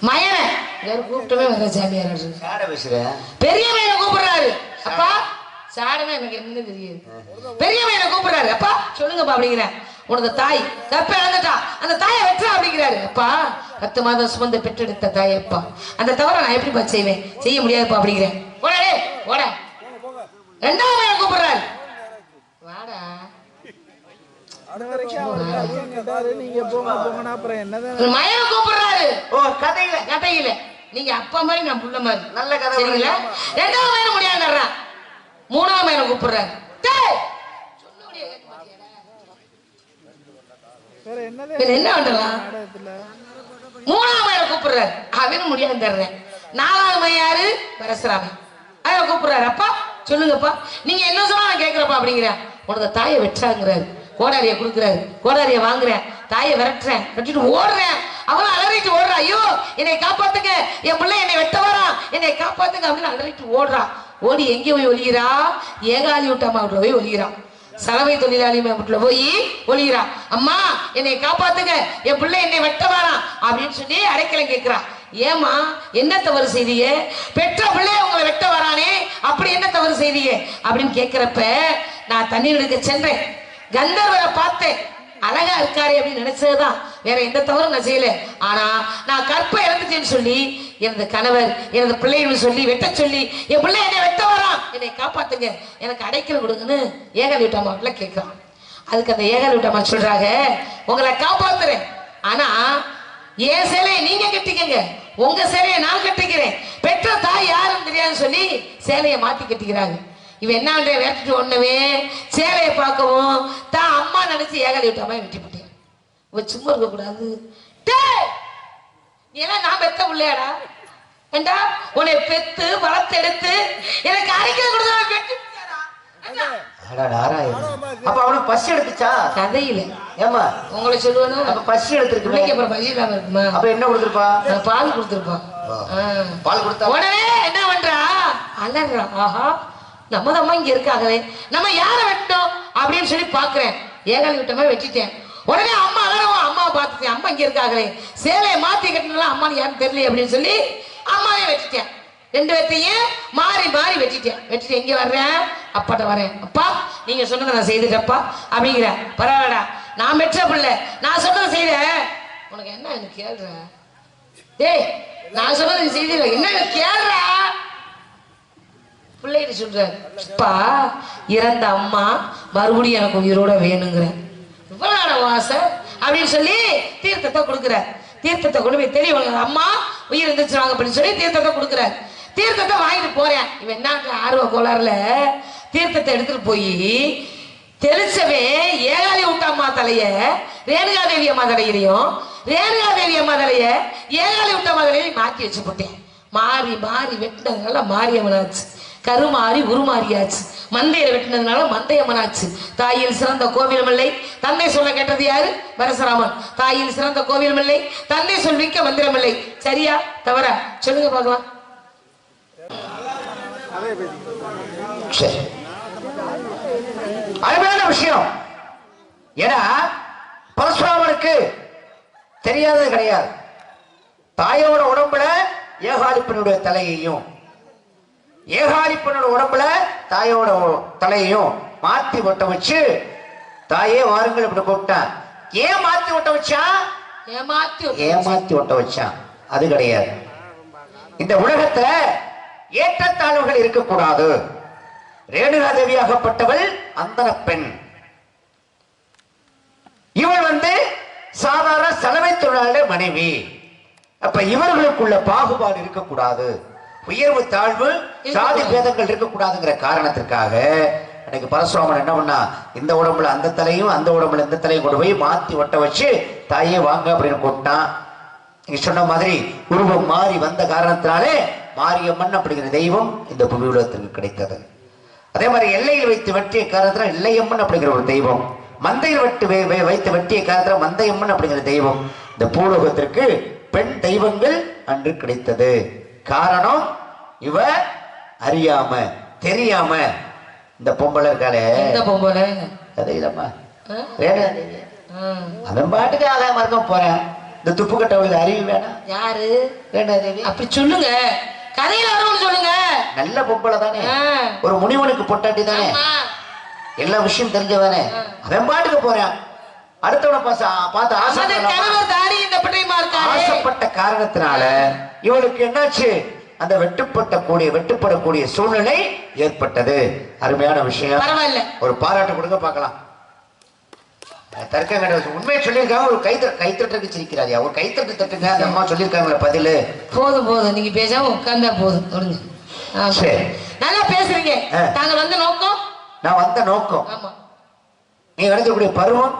மயன கூப்பிட்டுமே வர சாமியார். பெரிய பையனை கூப்பிடுறாரு. அப்பா சாடனா எனக்கு என்ன தெரியாது. பெரிய பையனை கூப்பிடுறாரு. அப்பா சொல்லுங்கப்பா அப்படிங்கிறேன். உனக்கு தாய் கற்ப இழந்துட்டா, அந்த தாயை வெற்றா அப்படிங்கிறாரு. அப்பா 10 மாதம் சுமந்த பெற்றெடுத்த தாயப்பா, அந்த தவிர நான் எப்படிப்பா செய்வேன்? செய்ய முடியாதுப்பா அப்படிங்கிறேன். ஓடே ஓட. 2ஆவது பையனை கூப்பிடுறாரு. வாடா மயனை கூப்பிடுறாரு. கதையில கதையில நீங்க அப்பா மாதிரி, நான் புள்ள மாதிரி. நல்ல கதை. 2ஆவது பையனை முடியாது. 3ஆவது பையனை கூப்பிடுறாரு. என்ன பண்றலாம்? 3ஆவது பையனை கூப்பிடுறாரு. அவனும் முடியாது தர்றேன். 4ஆவது பையன் யாரு? பரசுராமன். அவரை கூப்பிடுறாரு. அப்பா சொல்லுங்கப்பா, நீங்க என்ன சொன்னா நான் கேட்கிறப்பா அப்படிங்கிறேன். உனக்கு தாயை வெற்றாங்கிறாரு. கோடாரிய கொடுக்குறாரு. கோடாரிய வாங்குறேன், தாயை விரட்டுறேன், வெட்டிட்டு ஓடுறேன். அவளும் அலறிட்டு ஓடுறா. ஐயோ என்னை காப்பாத்துங்க, என் பிள்ளை என்னை வெட்ட வரா, என்னை காப்பாத்துங்க அப்படின்னு அலறிட்டு ஓடுறா. ஓடி எங்கே போய் ஒலிகிறா? ஏகாலி விட்டம்மா வீட்டுல போய் ஒலிகிறான். சலவை தொழிலாளி வீட்டுல போய் ஒலிகிறா. அம்மா என்னை காப்பாத்துங்க, என் பிள்ளை என்னை வெட்ட வரா அப்படின்னு சொல்லி அடைக்கலம் கேட்கிறா. ஏமா என்ன தவறு செய்தியே? பெற்ற பிள்ளைய உங்களை வெட்ட வரானே, அப்படி என்ன தவறு செய்தியே அப்படின்னு கேட்கிறப்ப, நான் தண்ணீர் எடுக்க சென்றேன். கந்தர்வரை பார்த்தேன், அழகா இருக்காரு அப்படின்னு நினைச்சதுதான், வேற எந்த தவறும் நான் செய்யல. ஆனா நான் கற்பை இழந்துட்டேன்னு சொல்லி எனது கணவர் எனது பிள்ளைன்னு சொல்லி வெட்ட சொல்லி, என் பிள்ளை என்னை வெட்ட வரான், என்னை காப்பாத்துங்க, எனக்கு அடைக்கல் கொடுங்கன்னு ஏகல் விட்டாமாவில கேட்கிறான். அதுக்கு அந்த ஏகல் விட்டாமா சொல்றாங்க, உங்களை காப்பாத்துறேன், ஆனா என் சேலையை நீங்க கட்டிக்கங்க, உங்க சேலையை நான் கட்டிக்கிறேன், பெற்ற தாய் யாருன்னு தெரியாதுன்னு சொல்லி சேலையை மாத்தி கட்டிக்கிறாங்க. இவன் என்ன பண்ற, வேட்டுட்டு ஒண்ணுமே சேலையை பார்க்கவும் தான் அம்மா நினைச்சு ஏகலை விட்டாம வெட்டி போட்டேன். இவன் சும்மா இருக்க கூடாது, நீ எல்லாம் நான் பெத்த பிள்ளையாடா, ஏண்டா உன்னை பெத்து வளர்த்து எடுத்து எனக்கு அரைக்கிற கொடுத்தா வெட்டி அப்ப அவனுக்கு பசி எடுத்துச்சா? கதையில ஏமா உங்களை சொல்லுவேன்னா அப்ப பசி எடுத்துருக்கு, அப்புறம் பசி இல்லாம இருக்குமா? அப்ப என்ன கொடுத்துருப்பா? பால் கொடுத்துருப்பான். பால் கொடுத்தா உடனே என்ன பண்றா, அலறா, ஆஹா நம்ம அம்மா இங்க இருக்காங்களே, நம்ம யார வெட்டோம் அப்படின்னு சொல்லி பாக்குறேன். ஏகலை விட்டமா வெட்டிட்டேன். உடனே அம்மா அலறவா, அம்மாவை பார்த்துட்டேன், அம்மா இங்க இருக்காங்களே, சேலையை மாத்தி கட்டினாலும் அம்மான்னு யாரும் தெரியல அப்படின்னு சொல்லி அம்மாவே வெட்டிட்டேன். ரெண்டு பேர்த்தையும் மாறி மாறி வெட்டிட்டேன். வெட்டிட்டு எங்க வர்றேன், அப்பாட்ட வரேன், அப்பா நீங்க சொன்னதை நான் செய்துட்டப்பா அப்படிங்கிற. பரவாயில்லடா, நான் பெற்ற பிள்ளை, நான் சொன்னதை செய்த, உனக்கு என்ன எனக்கு கேள்ற, டேய் நான் சொன்னதை நீ செய்தில என்ன எனக்கு கேள்ற பிள்ளைகிட்ட சொல்றாரு, அப்பா இறந்த அம்மா மறுபடியும் எனக்கு உயிரோட வேணுங்கிறேன், இவ்வளவு வாசை அப்படின்னு சொல்லி தீர்த்தத்தை கொடுக்குறார். தீர்த்தத்தை கொண்டு போய் தெரிய, அம்மா உயிர் இருந்துச்சுவாங்க அப்படின்னு சொல்லி தீர்த்தத்தை கொடுக்குறாரு. தீர்த்தத்தை வாங்கிட்டு போறேன். இவன் என்ன ஆர்வ கோளாறுல தீர்த்தத்தை எடுத்துட்டு போய் தெளிச்சவே ஏகாலி விட்டம்மா தலைய ரேணுகாதேவி அம்மா தலையிலையும், ரேணுகாதேவி அம்மா தலைய ஏகாலி விட்டம்மா தலையிலையும் மாற்றி வச்சு போட்டேன். மாறி மாறி வெட்டினதுனால மாரியம்மனாச்சு, கருமாறி உருமாறியாச்சு, மந்தையில வெட்டினதுனால மந்தையம்மனாச்சு. தாயில் சிறந்த கோவிலும் இல்லை, தந்தை சொல்ல கேட்டது யாரு, பரசுராமன். தாயில் சிறந்த கோவிலும் இல்லை, தந்தை சொல்விக்க மந்திரம் இல்லை. சரியா தவறா சொல்லுங்க பார்க்கலாம். சரி, அருமையான விஷயம். ஏன்னா பரசுராமனுக்கு தெரியாதது கிடையாது. தாயோட உடம்புல ஏகாலிப்பனுடைய தலையையும், ஏகாலிப்பனோட உடம்புல தாயோட தலையையும் மாத்தி ஒட்ட வச்சு, தாயே வாருங்கள் இப்படி கூப்பிட்டான். ஏன் மாத்தி ஒட்ட வச்சான்? ஏமாத்தி ஒட்ட வச்சான். அது கிடையாது. இந்த உலகத்துல ஏற்றத்தாழ்வுகள் இருக்கக்கூடாது. ரேணுகாதேவியாகப்பட்டவள் அந்தன பெண், இவள் சாதாரண சலவை தொழிலாளர் மனைவி. அப்ப இவர்களுக்குள்ள பாகுபாடு இருக்கக்கூடாது, உயர்வு தாழ்வு சாதி பேதங்கள் இருக்கக்கூடாதுங்கிற காரணத்திற்காக எனக்கு பரசுராமன் என்ன பண்ணா, இந்த உடம்புல அந்த தலையும் அந்த உடம்புல இந்த தலையும் கொண்டு போய் மாத்தி ஒட்ட வச்சு தாயே வாங்க அப்படின்னு கூப்பிட்டான். நீங்க சொன்ன மாதிரி உருவம் மாறி வந்த காரணத்தினாலே மாரியம்மன் அப்படிங்கிற தெய்வம் இந்த புவி உலகத்திற்கு கிடைத்தது. அதே மாதிரி எல்லையில் வைத்து வெட்டிய காரணத்துல எல்லையம்மன் அப்படிங்கிற ஒரு தெய்வம், மந்தையில் வைத்து வெட்டிய காரணத்துல மந்தையம்மன் அப்படிங்கிற தெய்வம் இந்த பூலோகத்திற்கு பெண் தெய்வங்கள் அன்று கிடைத்தது. காரணம் இவ அறியாம தெரியாம இந்த பொம்பளை இருக்காளே, இந்த பொம்பளை அது இல்லம்மா அவன் பாட்டுக்கு ஆகாம இருக்க போறேன். இந்த துப்பு கட்டவளுக்கு அறிவு வேணாம். யாரு ரேணுகாதேவி? அப்படி சொல்லுங்க, கதையில வரும்னு சொல்லுங்க. நல்ல பொம்பளை தானே, ஒரு முனிவனுக்கு பொட்டாட்டி தானே, எல்லா விஷயம் தெரிஞ்சதானே. அவன் பாட்டுக்கு போறேன், அடுத்தவனை பார்த்து ஆசைப்பட்ட காரணத்தினால இவளுக்கு என்னாச்சு, அந்த வெட்டுப்படக்கூடிய சூழ்நிலை ஏற்பட்டது. அருமையான விஷயம், ஒரு பாராட்டு கொடுக்க பார்க்கலாம். தர்க்கம் கிடையாது, உண்மையை சொல்லியிருக்காங்க. ஒரு கைத்தட்டுக்கு சிரிக்கிறாரியா, ஒரு கைத்தட்டு தட்டுங்க. அந்த அம்மா சொல்லியிருக்காங்களே பதிலு. போதும் நீங்க பேசாம உட்கார்ந்தா போதும். சரி, நல்லா பேசுறீங்க. நாங்க வந்த நோக்கம், நான் வந்த நோக்கம், நீ கிடைக்கக்கூடிய பருவம்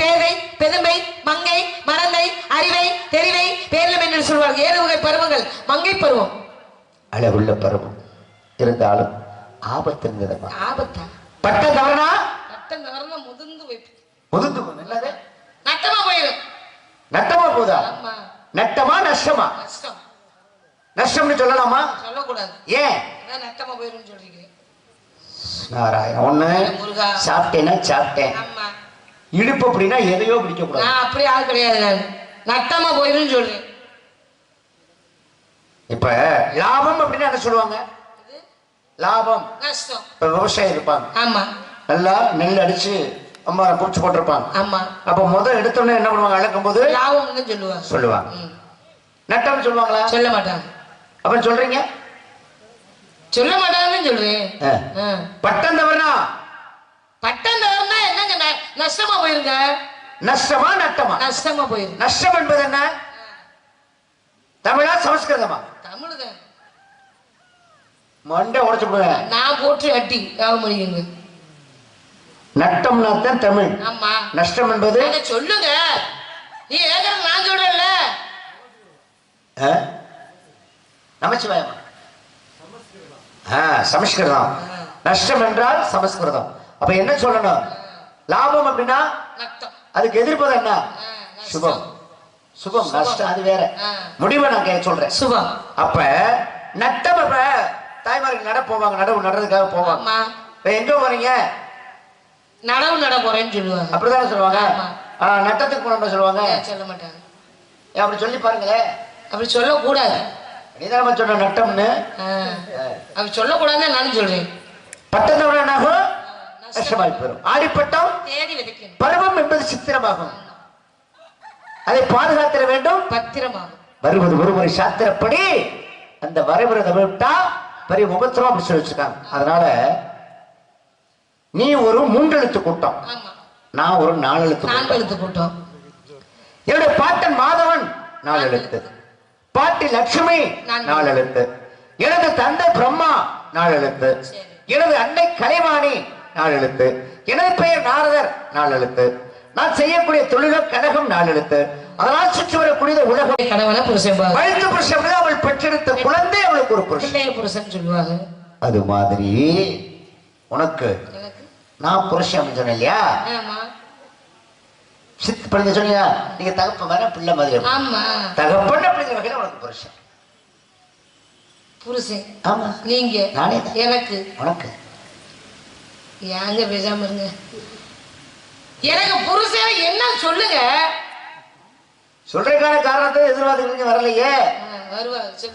பேதை பெருமை மங்கை மறந்தை அறிவை தெரிவை பேரிலம் என்று சொல்வார்கள். 7 வகை பருவங்கள். மங்கை பருவம் அழகுள்ள பருவம், இருந்தாலும் ஆபத்து இருந்ததா? ஆபத்தா? பட்டம் தவறனா முதுந்து வைப்பு, முதுந்து நட்டமா போயிடும். நட்டமா போதா? நட்டமா நஷ்டமா? நஷ்டம்னு சொல்லலாமா? சொல்லக்கூடாது. ஏன் நட்டமா போயிடும் சொல்றீங்க? நாராயணன், ஒண்ணு சாப்பிட்டேன்னா சாப்பிட்டேன், இடுப்பு அப்படின்னா எதையோ பிடிக்க கூடாது. அப்படி ஆள் கிடையாது, நட்டமா போயிடும் சொல்றேன். இப்ப லாபம் அப்படின்னா என்ன சொல்லுவாங்க? லாபம், நஷ்டம். இப்ப விவசாயம் இருப்பாங்க, ஆமா, நல்லா நெல் அடிச்சு அம்மா பூச்சி போட்டிருப்பாங்க. ஆமா. அப்ப முதல் எடுத்தோடனே என்ன பண்ணுவாங்க? அளக்கும் போது லாபம்னு சொல்லுவாங்க. சொல்லுவாங்க. நட்டம் சொல்லுவாங்களா? சொல்ல மாட்டாங்க. அப்ப சொல்றீங்க சொல்ல மாட்டாங்கன்னு சொல்றேன். பட்டம் தவறுனா பட்டம் தவறுனா என்னங்க? நஷ்டமா போயிருங்க. நஷ்டமா நட்டமா? நஷ்டமா போயிருக்கு. நஷ்டம் என்பது என்ன? தமிழா சமஸ்கிருதமா? தமிழ்தான். மண்டை உடைச்சு போடுவேன் நான் போட்டு அட்டி முடியுங்க. நட்டம்னா தான் தமிழ். ஆமா. நஷ்டம் என்பது சொல்லுங்க. நீ ஏகர் நான் சொல்றேன்ல. நமச்சிவாயமா? சமஸ்கிருதம். நஷ்டம் என்றால் சமஸ்கிருதம். அப்ப என்ன சொல்லணும்? லாபம் அப்படின்னா அதுக்கு எதிர்ப்பது என்ன? சுபம். சுபம். நஷ்டம் அது வேற. முடிவை நான் சொல்றேன். சுபம். அப்ப நட்டம். அப்ப தாய்மார்கள் நட போவாங்க, நடவு நடுறதுக்காக போவாங்க. எங்க போறீங்க? நடவு நட போறேன்னு சொல்லுவாங்க. அப்படிதான் சொல்லுவாங்க. ஆனா நட்டத்துக்கு போன சொல்லுவாங்க. சொல்ல மாட்டாங்க. அப்படி சொல்லி பாருங்களேன். அப்படி சொல்லக்கூடாது. நீதான் சொன்ன நட்டம்னு அப்படி சொல்லக்கூடாதுன்னு நானும் சொல்றேன். பட்டம் தவிர என்னாகும்? நஷ்டமாய் பெறும். ஆடிப்பட்டம் தேடி விதைக்கணும். பருவம் என்பது சித்திரமாகும். அதை பாதுகாத்திட வேண்டும். பத்திரமாகும். வருவது ஒருமுறை சாத்திரப்படி அந்த வரைமுறை விட்டா பெரிய உபத்திரம் அப்படி சொல்லி வச்சிருக்காங்க. அதனால நீ ஒரு 3 எழுத்து கூட்டம், நான் ஒரு 4 எழுத்து கூட்டம். என்னுடைய பாட்டன் மாதவன் 4 எழுத்து, பாட்டி லட்சுமி 4 எழுத்து, எனது தந்தை பிரம்மா 4 எழுத்து, எனது அன்னை கலைவாணி 4 எழுத்து, எனது பெயர் நாரதர் 4 எழுத்து, நான் செய்யக்கூடிய தொழிலோ கழகம் 4 எழுத்து. அதனால் சுற்றி வரக்கூடிய உலகம் கணவன புருஷன் வழுத்து புருஷன் அவள் பெற்றெடுத்த குழந்தை அவளுக்கு ஒரு புருஷன் புருஷன் சொல்லுவாங்க. அது மாதிரி உனக்கு நான் புருஷன் சொன்னேன் இல்லையா? சித்து படிக்க சொன்னீங்க. நீங்க தகப்ப வேற பிள்ளை மாதிரி. தகப்பன் அப்படிங்கிற வகையில உனக்கு புருஷன். புருஷன். ஆமா. நீங்க நானே எனக்கு உனக்கு ஏங்க பேசாம இருங்க. எனக்கு புருஷன் என்ன சொல்லுங்க. சொல்றதுக்கான காரணத்தை எதிர்பார்த்து வரலையே.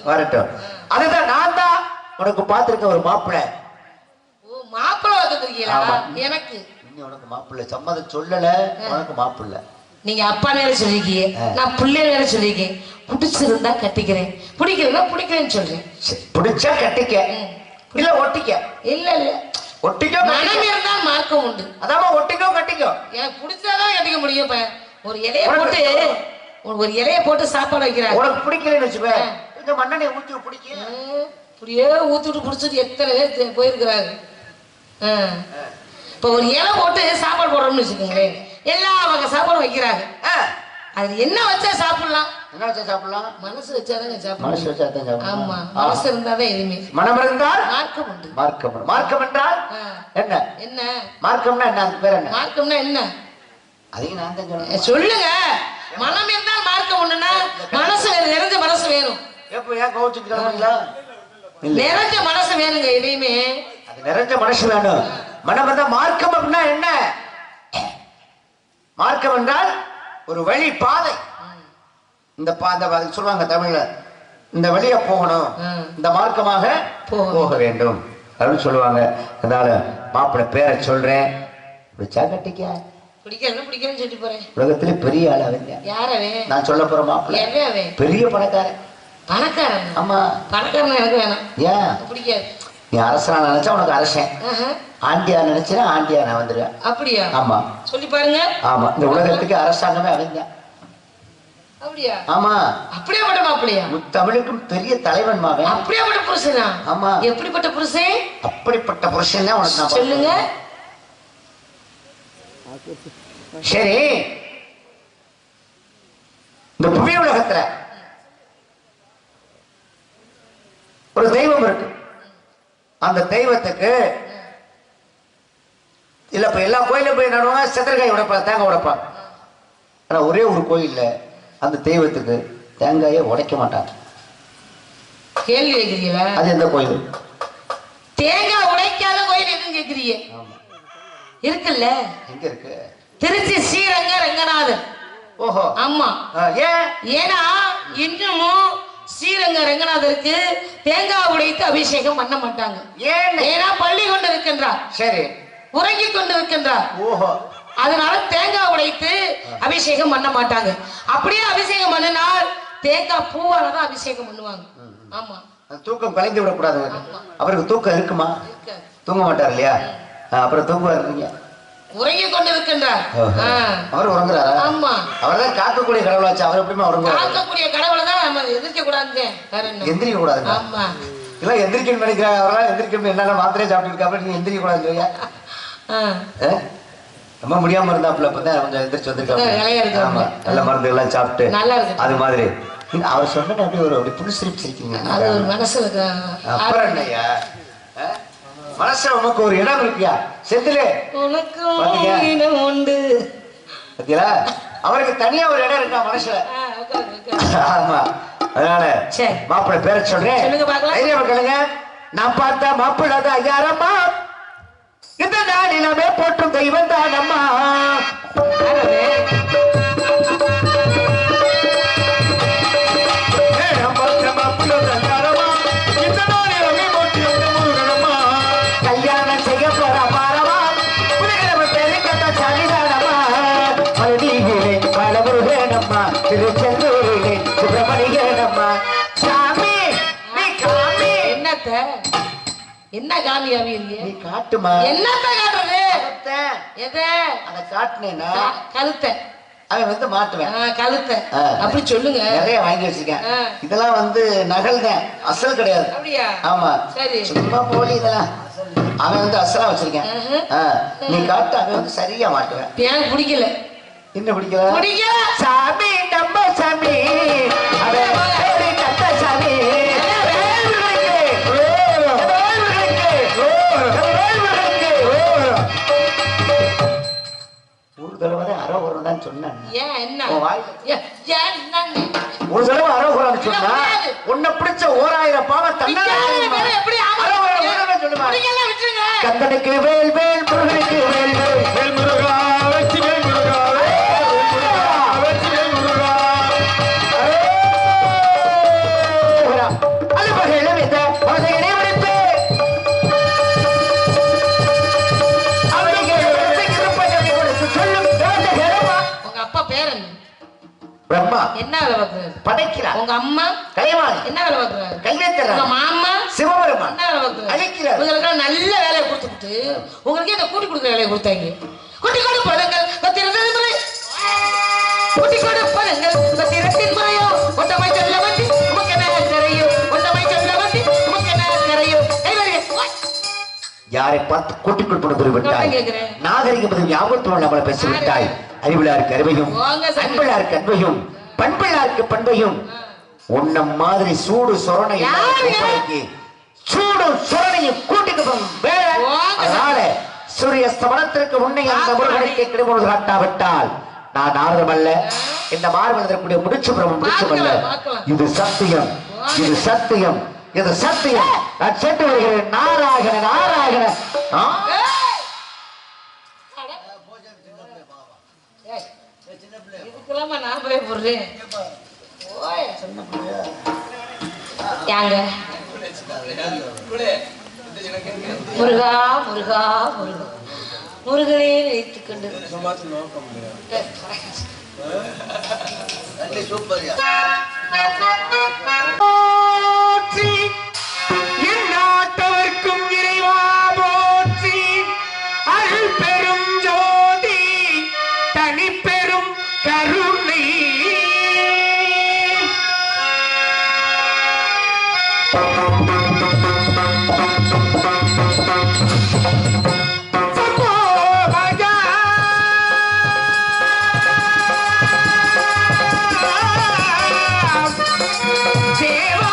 வரட்டும். அதுதான் நான் தான் உனக்கு பார்த்திருக்க ஒரு மாப்பிள்ளை. மாப்பிள்ளை பார்த்துருக்கீங்களா? எனக்கு உனக்கு மாப்பிள்ளை சம்மதம் சொல்லல. உனக்கு மாப்பிள்ளை நீங்க அப்பா நேர சொல்லிருக்கீங்க, நான் பிள்ளை நேர சொல்லிருக்கேன். பிடிச்சிருந்தா கட்டிக்கிறேன், பிடிக்கிறதா பிடிக்கிறேன்னு சொல்றேன். பிடிச்சா கட்டிக்க, இல்ல ஒட்டிக்க. இல்ல இல்ல ஒட்டிக்கோ. மனம் இருந்தால் மார்க்கம் உண்டு. அதான் ஒட்டிக்கோ கட்டிக்கோ. எனக்கு பிடிச்சாதான் கட்டிக்க முடியும். ஒரு இலைய போட்டு ஒரு இலைய போட்டு சாப்பாடு வைக்கிறாங்க. உனக்கு பிடிக்கலன்னு வச்சுக்கோ, இந்த மண்ணெண்ணெய் ஊத்தி பிடிக்கும். இப்படியே ஊத்திட்டு பிடிச்சிட்டு எத்தனை பேர் போயிருக்கிறாங்க. இப்ப ஒரு இலை போட்டு சாப்பாடு போடுறோம்னு வச்சுக்கோங்க, எல்லா வகை சாப்பாடும் வைக்கிறாங்க. அது என்ன வச்சா சாப்பிடலாம்? என்ன வச்சா சாப்பிடலாம்? மனசு வச்சாதான் சாப்பிடலாம். மனசு வச்சாதான் சாப்பிடலாம். ஆமா, மனசு இருந்தாதான் எதுவுமே. மனம் இருந்தால் மார்க்கம் உண்டு. மார்க்கம். மார்க்கம் என்றால் என்ன? என்ன மார்க்கம்னா என்ன? அதுக்கு பேர் என்ன? மார்க்கம்னா என்ன? அதையும் நான் தான் சொல்றேன். சொல்லுங்க. மனம் இருந்தால் மார்க்கம் உண்டுன்னா மனசு நிறைஞ்ச மனசு வேணும். எப்ப ஏன் கோவிச்சுட்டு கிளம்புறீங்களா? நிறைஞ்ச மனசு வேணுங்க. எதையுமே அது நிறைஞ்ச மனசு வேணும். மனம் இருந்தா மார்க்கம் அப்படின்னா என்ன? மார்க்கம் என்றால் ஒரு வழி, பாதை. இந்த பாதை சொல்லுவாங்க தமிழ்ல, இந்த வழியா போகணும், இந்த மார்க்கமாக போக வேண்டும் அப்படின்னு சொல்லுவாங்க. அதனால மாப்பிள்ளை பேரை சொல்றேன். பிடிச்சா கட்டிக்க. பிடிக்கணும் பிடிக்கணும்னு சொல்லி போறேன். உலகத்திலே பெரிய ஆள் அவங்க. யாரவே? நான் சொல்ல போற மாப்பிள்ளை பெரிய பணக்காரன். பணக்காரன்? ஆமா, பணக்காரன் எனக்கு வேணும். ஏன் பிடிக்காது? நீ அரசனா நினைச்சா உனக்கு அரசன், ஆண்டியா நினைச்சா ஆண்டியா நான் வந்துடுவேன். அப்படியா? ஆமா. சொல்லி பாருங்க. ஆமா, இந்த உலகத்துக்கு அரசாங்கமே அவங்க. அப்படியா? ஆமா. அப்படியேப்பட்ட மாப்பிள்ளையா? தமிழுக்கும் பெரிய தலைவன் மாவன். அப்படியேப்பட்ட புருஷனா? ஆமா. எப்படிப்பட்ட புருஷன்? அப்படிப்பட்ட புருஷன் தான் உனக்கு நான் சொல்லுங்க. சரி, இந்த புவி உலகத்துல ஒரு தெய்வம் இருக்கு. அந்த தெய்வத்துக்கு இல்ல இப்ப எல்லா கோயிலும் போய் நடுவாங்க, செதற்காய் உடைப்பாங்க, தேங்காய் உடைப்பாங்க. ஆனா ஒரே ஒரு கோயில்ல அந்த தெய்வத்துக்கு தேங்காயை உடைக்க மாட்டாங்க. கேள்வி கேட்கிறீங்களா? அது எந்த கோயில்? தேங்காய் உடைக்காத கோயில் எதுன்னு கேட்கிறீங்க? இருக்குல்ல. எங்க இருக்கு? திருச்சி ஸ்ரீரங்க ரங்கநாதர். ஓஹோ. ஆமா. ஏன்னா இன்னமும் ஸ்ரீரங்க ரங்கநாதருக்கு தேங்காய் உடைத்து அபிஷேகம் பண்ண மாட்டாங்க. ஏன்னா பள்ளி கொண்டு இருக்கின்றார். சரி. உறங்கி கொண்டு இருக்கின்றார். ஓஹோ. அதனால தேங்காய் உடைத்து அபிஷேகம் பண்ண மாட்டாங்க. அப்படியே அபிஷேகம் பண்ணினால் தேங்காய் பூவாலதான் அபிஷேகம் பண்ணுவாங்க. ஆமா, தூக்கம் கலைந்து விடக்கூடாது. அவருக்கு தூக்கம் இருக்குமா? தூங்க மாட்டார் இல்லையா? அப்புறம் தூங்குவார். இருக்கீங்க உறங்கி கொண்டு இருக்கின்றார். அவர் உறங்குறாரா? ஆமா, அவர் தான் காக்கக்கூடிய கடவுளாச்சு. அவர் எப்படிமா உறங்குவார்? காக்கக்கூடிய கடவுளை தான் நம்ம எதிர்க்க கூடாது. எந்திரிக்க கூடாது. ஆமா, இல்ல எந்திரிக்கணும் நினைக்கிறாங்க. அவரெல்லாம் எந்திரிக்கணும் என்னென்ன மாத்திரையே சாப்பிட்டு இருக்காப்ப நீங்க எந்திரிக்க கூடாது. ரொம்ப முடியாம இருந்தாப்புல இப்பதான் கொஞ்சம் எந்திரிச்சு வந்திருக்காங்க. ஆமா, நல்ல மருந்து எல்லாம் சாப்பிட்டு நல்லா இருக்கு. அது மாதிரி அவர் சொன்ன அப்படி ஒரு அப்படி புதுசிரிப்பு சிரிக்கிறீங்க. அது ஒரு மனசுல அப்புறம் என்னையா மனசுல உனக்கு ஒரு இடம் இருக்கியா? செந்திலே உனக்கு உண்டு பாத்தீங்களா? அவருக்கு தனியா ஒரு இடம் இருக்கா மனசுல. ஆமா, அதனால மாப்பிள்ளை பேர சொல்றேன். கேளுங்க. நான் பார்த்தா மாப்பிள்ளை தான் ஐயாரம்மா. இந்த நாளிலமே போட்டும் தெய்வம் தானம்மா. கல்யாணம் செய்ய போற பாரமா புதுகிழமை பெருக்கத்த சனிதானம்மா. மறுநீங்களே பலமுருகேனம்மா திருச்செந்தூரிலே சுப்பிரமணியனம்மா. சாமி நீ காமி. என்னத்த என்ன காமி அவியல்ல? நீ காட்டுமா. என்னத்த காட்டுறது? எதை அத காட்டுனேனா கழுத்தை அவன் வந்து மாட்டுவேன். கழுத்தை அப்படி சொல்லுங்க. நிறைய வாங்கி வச்சிருக்கேன். இதெல்லாம் வந்து நகல் தான், அசல் கிடையாது. அப்படியா? ஆமா, சரி. சும்மா போலி இதெல்லாம். அவன் வந்து அசலா வச்சிருக்கேன். நீ காட்டு, அவன் வந்து சரியா மாட்டுவேன். எனக்கு பிடிக்கல. என்ன பிடிக்கல? பிடிக்கல. சாமி நம்ம சாமி சாமி ஒரு தடவை அரோகுரம் சொன்னேன். ஒரு தடவை அரோகுரம் சொன்னா உன்னை பிடிச்ச 1000 பாவம் தன்னால கந்தனுக்கு வேல் வேல் முருகனுக்கு வேல் வேல் வேல் முருகா வெற்றி வேல் முருகா வெற்றி வேல் முருகா. அலுவலகம் இந்த வசைகளை முடித்து உங்க அப்பா பேரன் பிரம்மா என்ன வேலை பார்க்கிறாரு? படைக்கிறார். உங்க அம்மா கலைவாணி என்ன வேலை பார்க்கிறாரு? கல்வியத்தர். உங்க மாமா சிவபெருமான் என்ன வேலை பார்க்கிறாரு? அழிக்கிறார். உங்களுக்கு நல்ல வேலையை கொடுத்துட்டு உங்களுக்கு இந்த கூட்டி கொடுக்குற வேலையை கொடுத்தாங்க. குட்டி கொடு பழங்கள் பத்திரத்தின் முறை குட்டி கொடு பழங்கள் பத்திரத்தின் முறையோ ஒட்டமை சொல்ல வந்து உமக்கு என்ன கரையோ ஒட்டமை சொல்ல வந்து உமக்கு என்ன கரையோ யாரை பார்த்து கூட்டி கொடுப்பது விட்டாய்? நாகரிகம் ஞாபகத்தோடு நம்மளை பேசிவிட்டாய். அறிவிழாருக்கு அறிவையும் அன்பிழாருக்கு அன்பையும் பண்பிழாருக்கு பண்பையும் உன்ன மாதிரி சூடு சொரணையும் சூடு சொரணையும் கூட்டிட்டு அதனால சூரிய ஸ்தமனத்திற்கு உன்னை அந்த முருகனுக்கு கிடைப்பது காட்டாவிட்டால் நான் நாரதம் அல்ல. இந்த மார்பதற்குரிய முடிச்சு பிரமம் முடிச்சும் அல்ல. இது சத்தியம், இது சத்தியம், இது சத்தியம். நான் சென்று வருகிறேன். நாராயண நாராயண. இதுக்கெல்லாமா நான் பயப்படுறேன். முருகா முருகா முருகா முருகனே நினைத்துக் கொண்டு எந்நாட்டவர்க்கும் இறைவா போற்றி. அருள் பெரும் ஜோதி தனி பெரும் கருணை. தேவா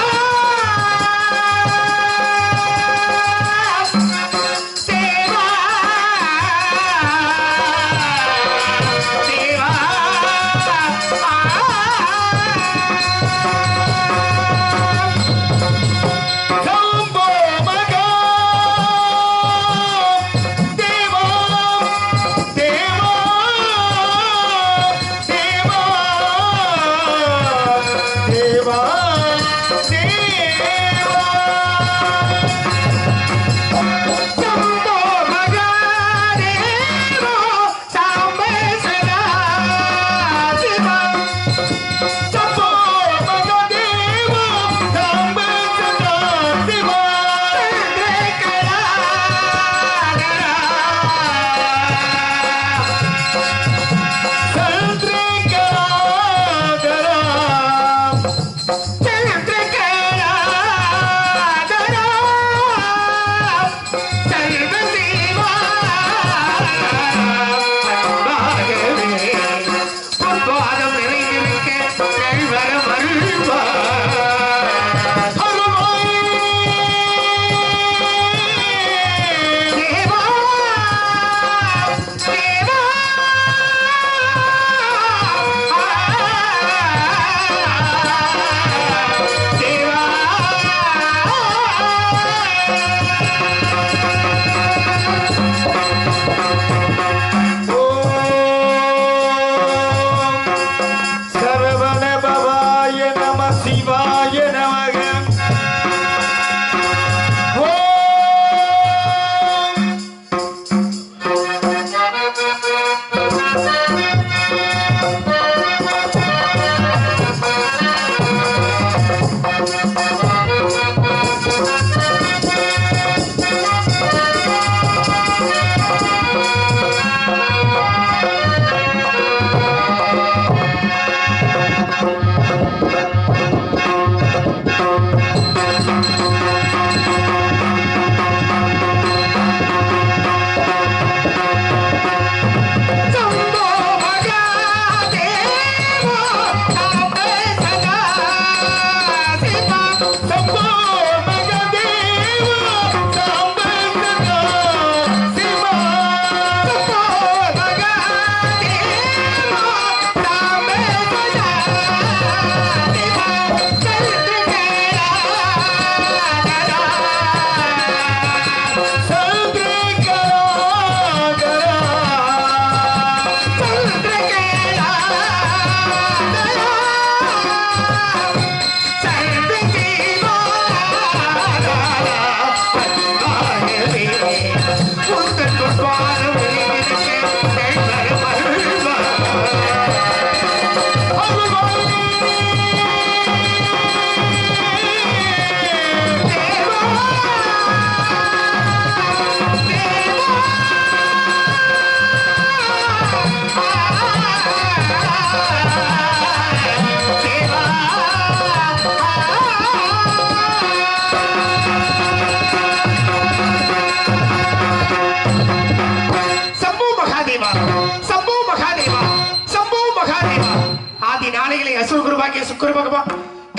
சுக்கர பகவான்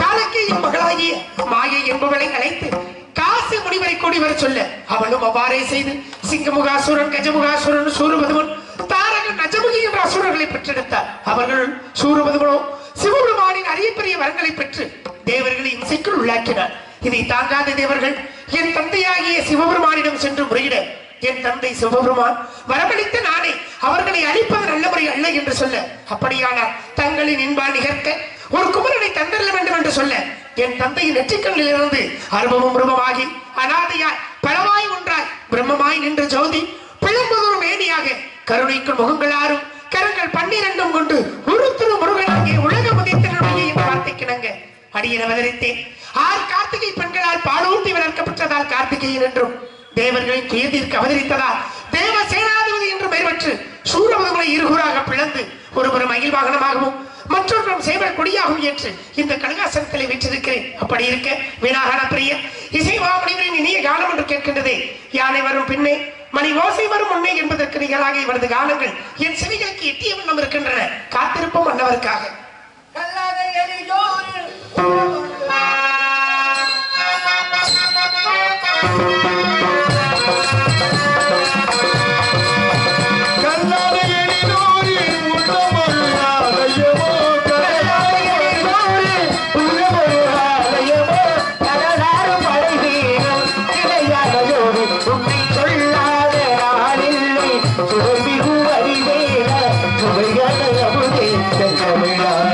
காலக்கையின் மகளாகிய மாயை என்பவளை அழைத்து காசு முனிவரை கூடி வர சொல்ல அவளும் அவ்வாறே செய்து சிங்கமுகாசுரன் கஜமுகாசுரன் சூரபதுமன் தாரகன் நஜமுகி என்ற அசுரர்களை பெற்றெடுத்தார். அவர்கள் சூரபதுமனோ சிவபெருமானின் அரிய பெரிய வரங்களை பெற்று தேவர்களை இம்சைக்குள் உள்ளாக்கினார். இதை தாங்காத தேவர்கள் என் தந்தையாகிய சிவபெருமானிடம் சென்று முறையிட என் தந்தை சிவபெருமான் வரவழைத்த நானே அவர்களை அழிப்பது நல்ல முறை அல்ல என்று சொல்ல, அப்படியானால் தங்களின் இன்பால் நிகழ்க்க ஒரு குமரனை தந்தரல வேண்டும் என்று சொல்ல என் தந்தையின் நெற்றிக்கண்ணில் இருந்து அருபமும் ரூபமாகி அனாதையாய் பலவாய் ஒன்றாய் பிரம்மமாய் நின்ற ஜோதி பிளம்புதொரு மேனியாக கருணைக்குள் முகங்களாரும் கரங்கள் 12 கொண்டு ஒரு திரு முருகனாகிய உலக முதித்தினுடைய இந்த வார்த்தைக்கிணங்க அடியன் அவதரித்தேன். 6 கார்த்திகை பெண்களால் பாலூட்டி வளர்க்கப்பட்டதால் கார்த்திகேயன் என்றும், தேவர்களின் துயதிற்கு அவதரித்ததால் தேவ சேனாதிபதி என்று பெயர் பெற்று சூரபதுமனை இருகூறாக பிளந்து ஒருபுறம் மயில் வாகனமாகவும் மற்றொன்றும் சேவல் கொடியாகவும் ஏற்று இந்த கனகாசனத்திலே வீற்றிருக்கிறேன். அப்படி இருக்க வீணாகன பிரிய இசைவாமணிவரின் இனிய காலம் என்று கேட்கின்றதே, யானை வரும் பின்னே மணி ஓசை வரும் முன்னே என்பதற்கு நிகழாக இவரது காலங்கள் என் செவிகளுக்கு எட்டிய வண்ணம் இருக்கின்றன. காத்திருப்போம் அன்னவருக்காக. தமிழா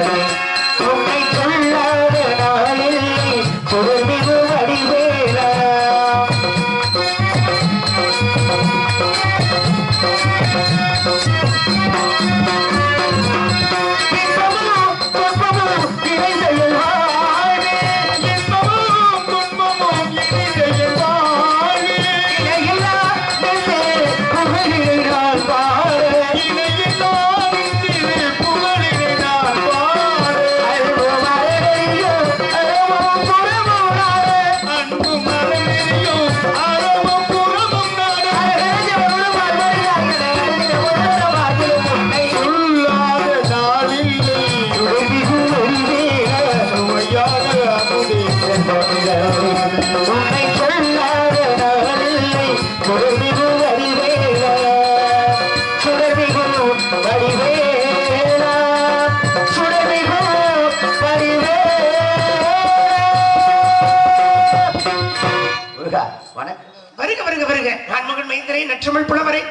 வருக வருக வருக நான்மகன் மைந்தரை நற்றமிழ் புலவரை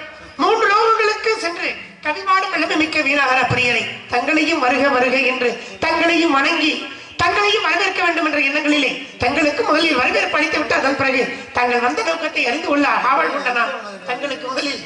3 லோகங்களுக்கு சென்று கவிபாடும் வல்லமை மிக்க வீணாகர பிரியரை தங்களையும் வருக வருக என்று தங்களையும் வணங்கி தங்களையும் வரவேற்க வேண்டும் என்ற எண்ணங்களிலே தங்களுக்கு முதலில் வரவேற்பு அளித்து விட்டு அதன் பிறகு தாங்கள் வந்த நோக்கத்தை அறிந்து கொள்ள ஆவல் கொண்ட நான் தங்களுக்கு முதலில்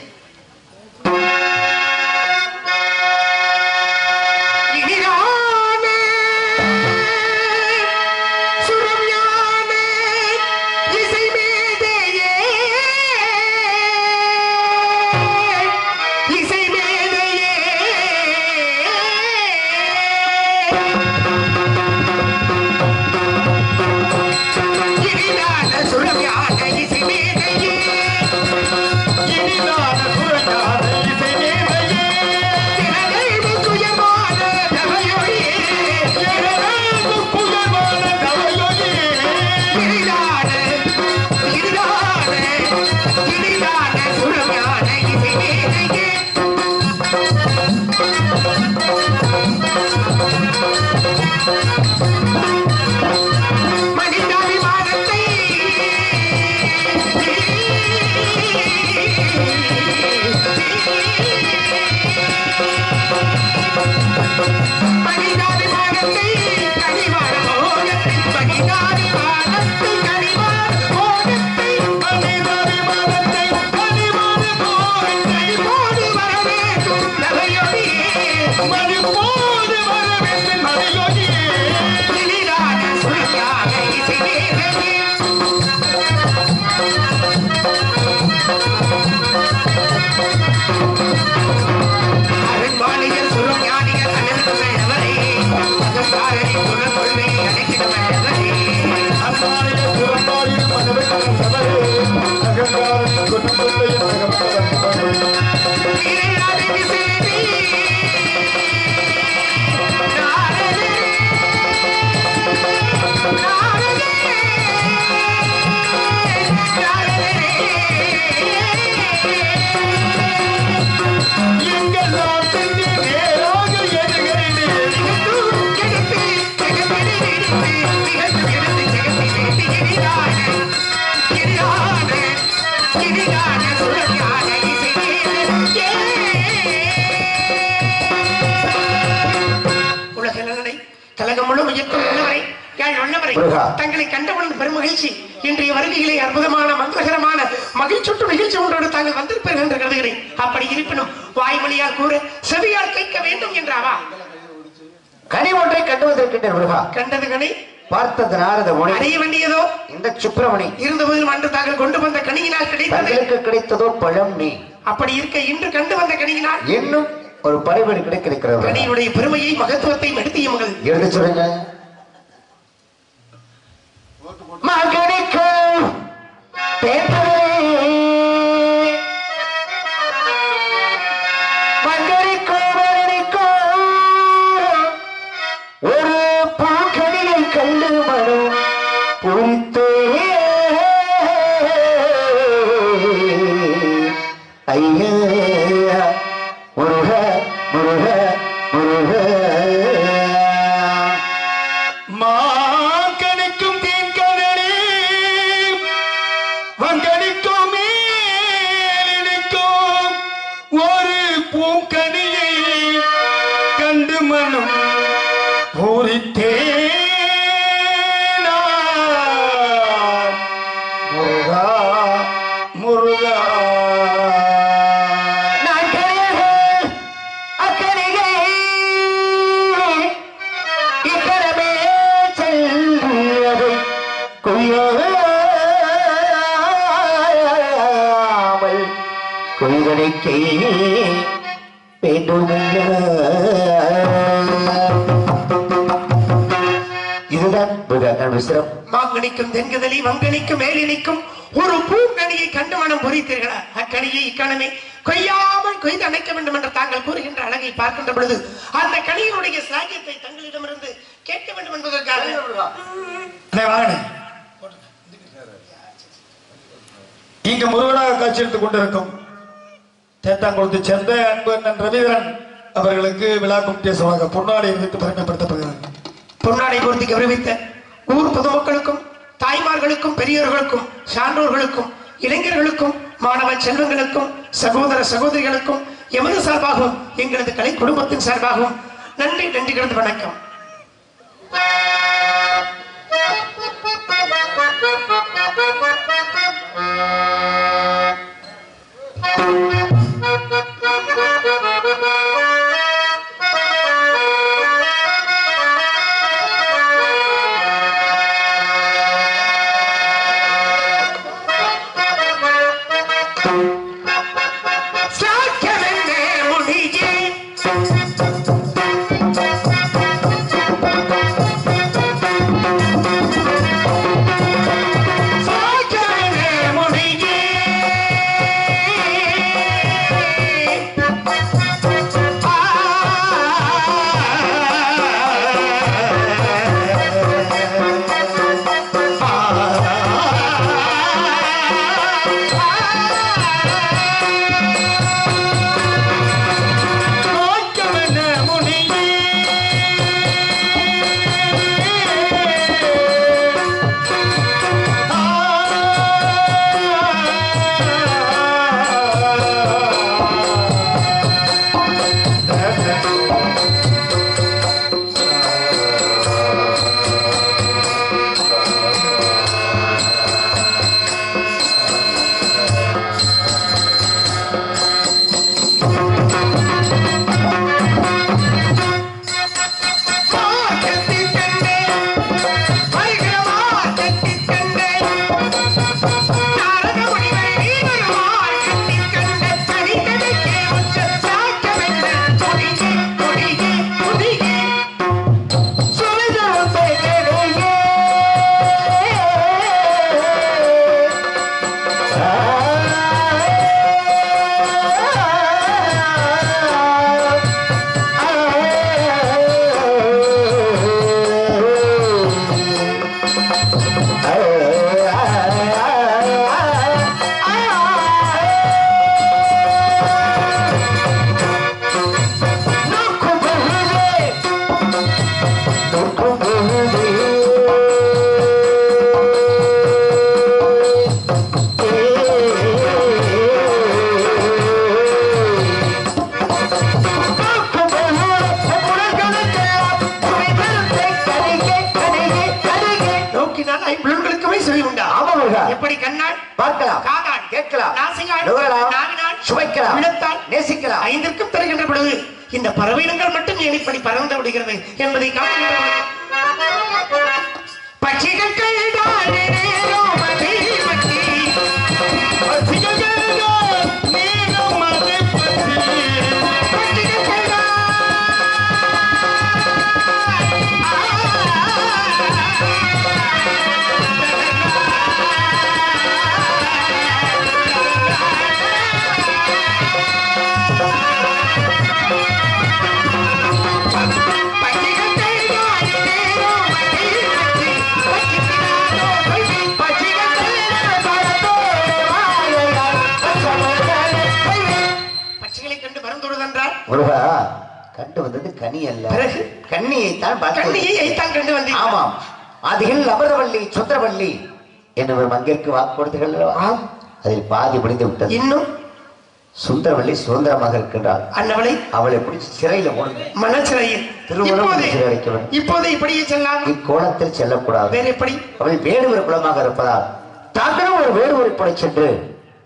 தங்களை கண்டவுடன் பெருமகிழ்ச்சி இன்றைய வருகையிலே அற்புதமான மங்களகரமான மகிழ்ச்சூட்டு நிகழ்ச்சி ஒன்றோடு தாங்கள் வந்திருப்பீர்கள் என்று கருதுகிறேன். அப்படி இருப்பினும் வாய்மொழியால் கூற செவியால் கேட்க வேண்டும் என்றாவா கனி ஒன்றை கண்டுவதற்கின்ற முருகா கண்டது கனி பார்த்தது நாரத மொழி அறிய வேண்டியதோ இந்த சுப்பிரமணி இருந்தபோதிலும் அன்று தாங்கள் கொண்டு வந்த கனியினால் கிடைத்ததோ பழம் நீ அப்படி இருக்க இன்று கண்டு வந்த கனியினால் இன்னும் ஒரு படைபடி கிடைக்கிறது. கனியுடைய பெருமையை மகத்துவத்தை எடுத்தியுங்கள் எடுத்து சொல்லுங்க. மகனிக்கும் ஒரு பூக்கடியை கண்டு மனம் பூத்தே ஐயா முருக முருக முருக மாங்கனிக்கும் தீங்கடலே வங்கனிக்கும் மேலினிக்கும் ஒரு பூங்கனியை கண்டு மனம் பூரித்தே முருகா முருகா மாங்கனிக்கும் தென்கதலி வங்கனிக்கும் மேலினிக்கும் ஒரு பூங்கனியை கண்டு மனம் பொறித்தீர்களா? அக்கனியை இக்கணமே கொய்யாமல் கொய்து அணைக்க வேண்டும் என்று தாங்கள் கூறுகின்ற அழகை பார்க்கின்ற பொழுது அந்த கனியினுடைய சாகியத்தை தங்களிடமிருந்து கேட்க வேண்டும் என்பதற்காக இங்கு முருகனாக காட்சி எடுத்துக் கொண்டிருக்கும் தேத்தாங்குளத்தை சேர்ந்த அன்பு அண்ணன் ரவிதரன் அவர்களுக்கு விழா கமிட்டி சார்பாக பொன்னாடை அறிவித்து பெருமைப்படுத்தப்படுகிறார். பொன்னாடை பொருத்தி கௌரவித்த ஊர் பொதுமக்களுக்கும் தாய்மார்களுக்கும் பெரியோர்களுக்கும் சான்றோர்களுக்கும் இளைஞர்களுக்கும் மாணவ செல்வங்களுக்கும் சகோதர சகோதரிகளுக்கும் எமது சார்பாகவும் எங்களது கலை குடும்பத்தின் சார்பாகவும் நன்றி கிடந்த வணக்கம். எப்படி கண்ணால் பார்க்கலாம், காதால் கேட்கலாம், நாசியால் நுகரலாம், நாவினால் சுவைக்கலாம், விழுத்தால் நேசிக்கலாம். ஐந்திற்கும் தருகின்ற பொழுது இந்த பறவையினங்கள் மட்டும் ஏனிப்படி பறந்து விடுகிறது என்பதை காட்டுகின்ற பட்சிகள் முருகா, கண்டு வந்தது கனி அல்ல, பிறகு கண்ணியைத்தான் கண்ணியைத்தான் கண்டு வந்தீர்கள். ஆமாம், அதில் அமரவள்ளி சுந்தரவள்ளி என்னவர் மங்கிற்கு வாக்கு கொடுத்தீர்கள். அதில் பாதி முடிந்து விட்டது. இன்னும் சுந்தரவள்ளி சுதந்திரமாக இருக்கின்றாள். அன்னவளை அவளை பிடிச்சி சிறையில போடுங்க, மனச்சிறையில். இப்போது இப்படியே செல்லாம், இக்கோணத்தில் செல்லக்கூடாது. வேற எப்படி? அவள் வேடுவர் குலமாக இருப்பதால் தாங்களும் ஒரு வேடுவரை படை சென்று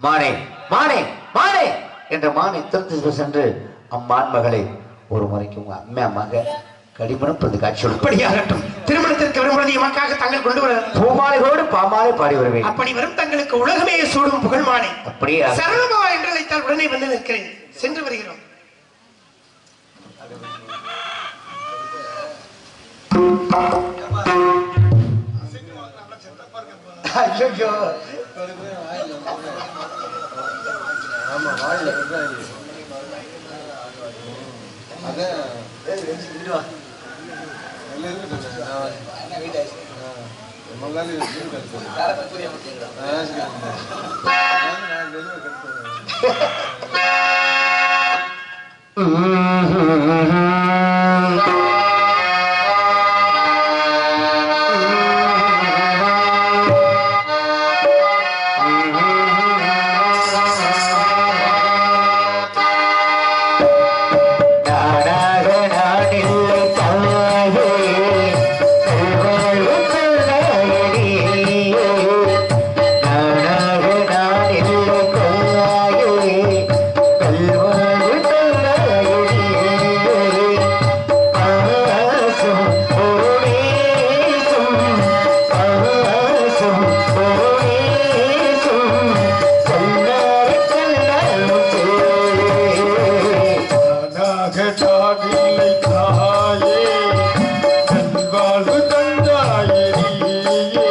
மானே மானே மானே என்ற மானை திருத்தி சென்று அம்மான் மகளை ஒரு முறைக்கு உங்க அம்மா மக கடிமணப்பது காட்சி. அப்படியாகட்டும். திருமணத்திற்கு வரும்பொழுது எமக்காக தாங்கள் கொண்டு வர பூமாலைகளோடு பாமாலை பாடி வருவேன். அப்படி வரும் தங்களுக்கு உலகமே சூடும் புகழ் மாலை. அப்படியே சரளமா என்று அழைத்தால் உடனே வந்து நிற்கிறேன். சென்று வருகிறோம். ஐயோ, இல்லை தாயே நல்வாழ்வு தந்தாயே நீயே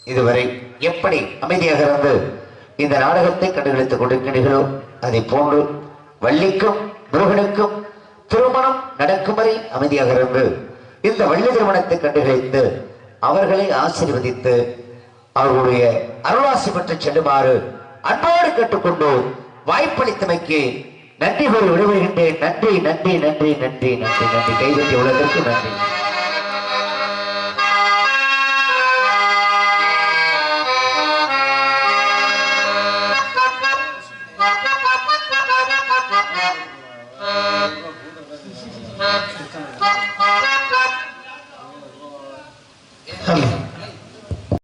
இதுவரை எப்படி அமைதியாக இருந்து இந்த நாடகத்தை கண்டுகளித்துக் கொண்டிருக்கிறீர்களோ அதை போன்று வள்ளிக்கும் முருகனுக்கும் திருமணம் நடக்கும் வரை அமைதியாக இருந்து இந்த வள்ளி திருமணத்தை கண்டுகளித்து அவர்களை ஆசீர்வதித்து அவர்களுடைய அருளாசி பெற்று செல்லுமாறு அன்போடு கேட்டுக்கொண்டு வாய்ப்பளித்தமைக்கு நன்றி கூறி விடுபடுகின்றேன். நன்றி நன்றி நன்றி நன்றி நன்றி நன்றி கைதட்டி உலகிற்கு நன்றி. Hello.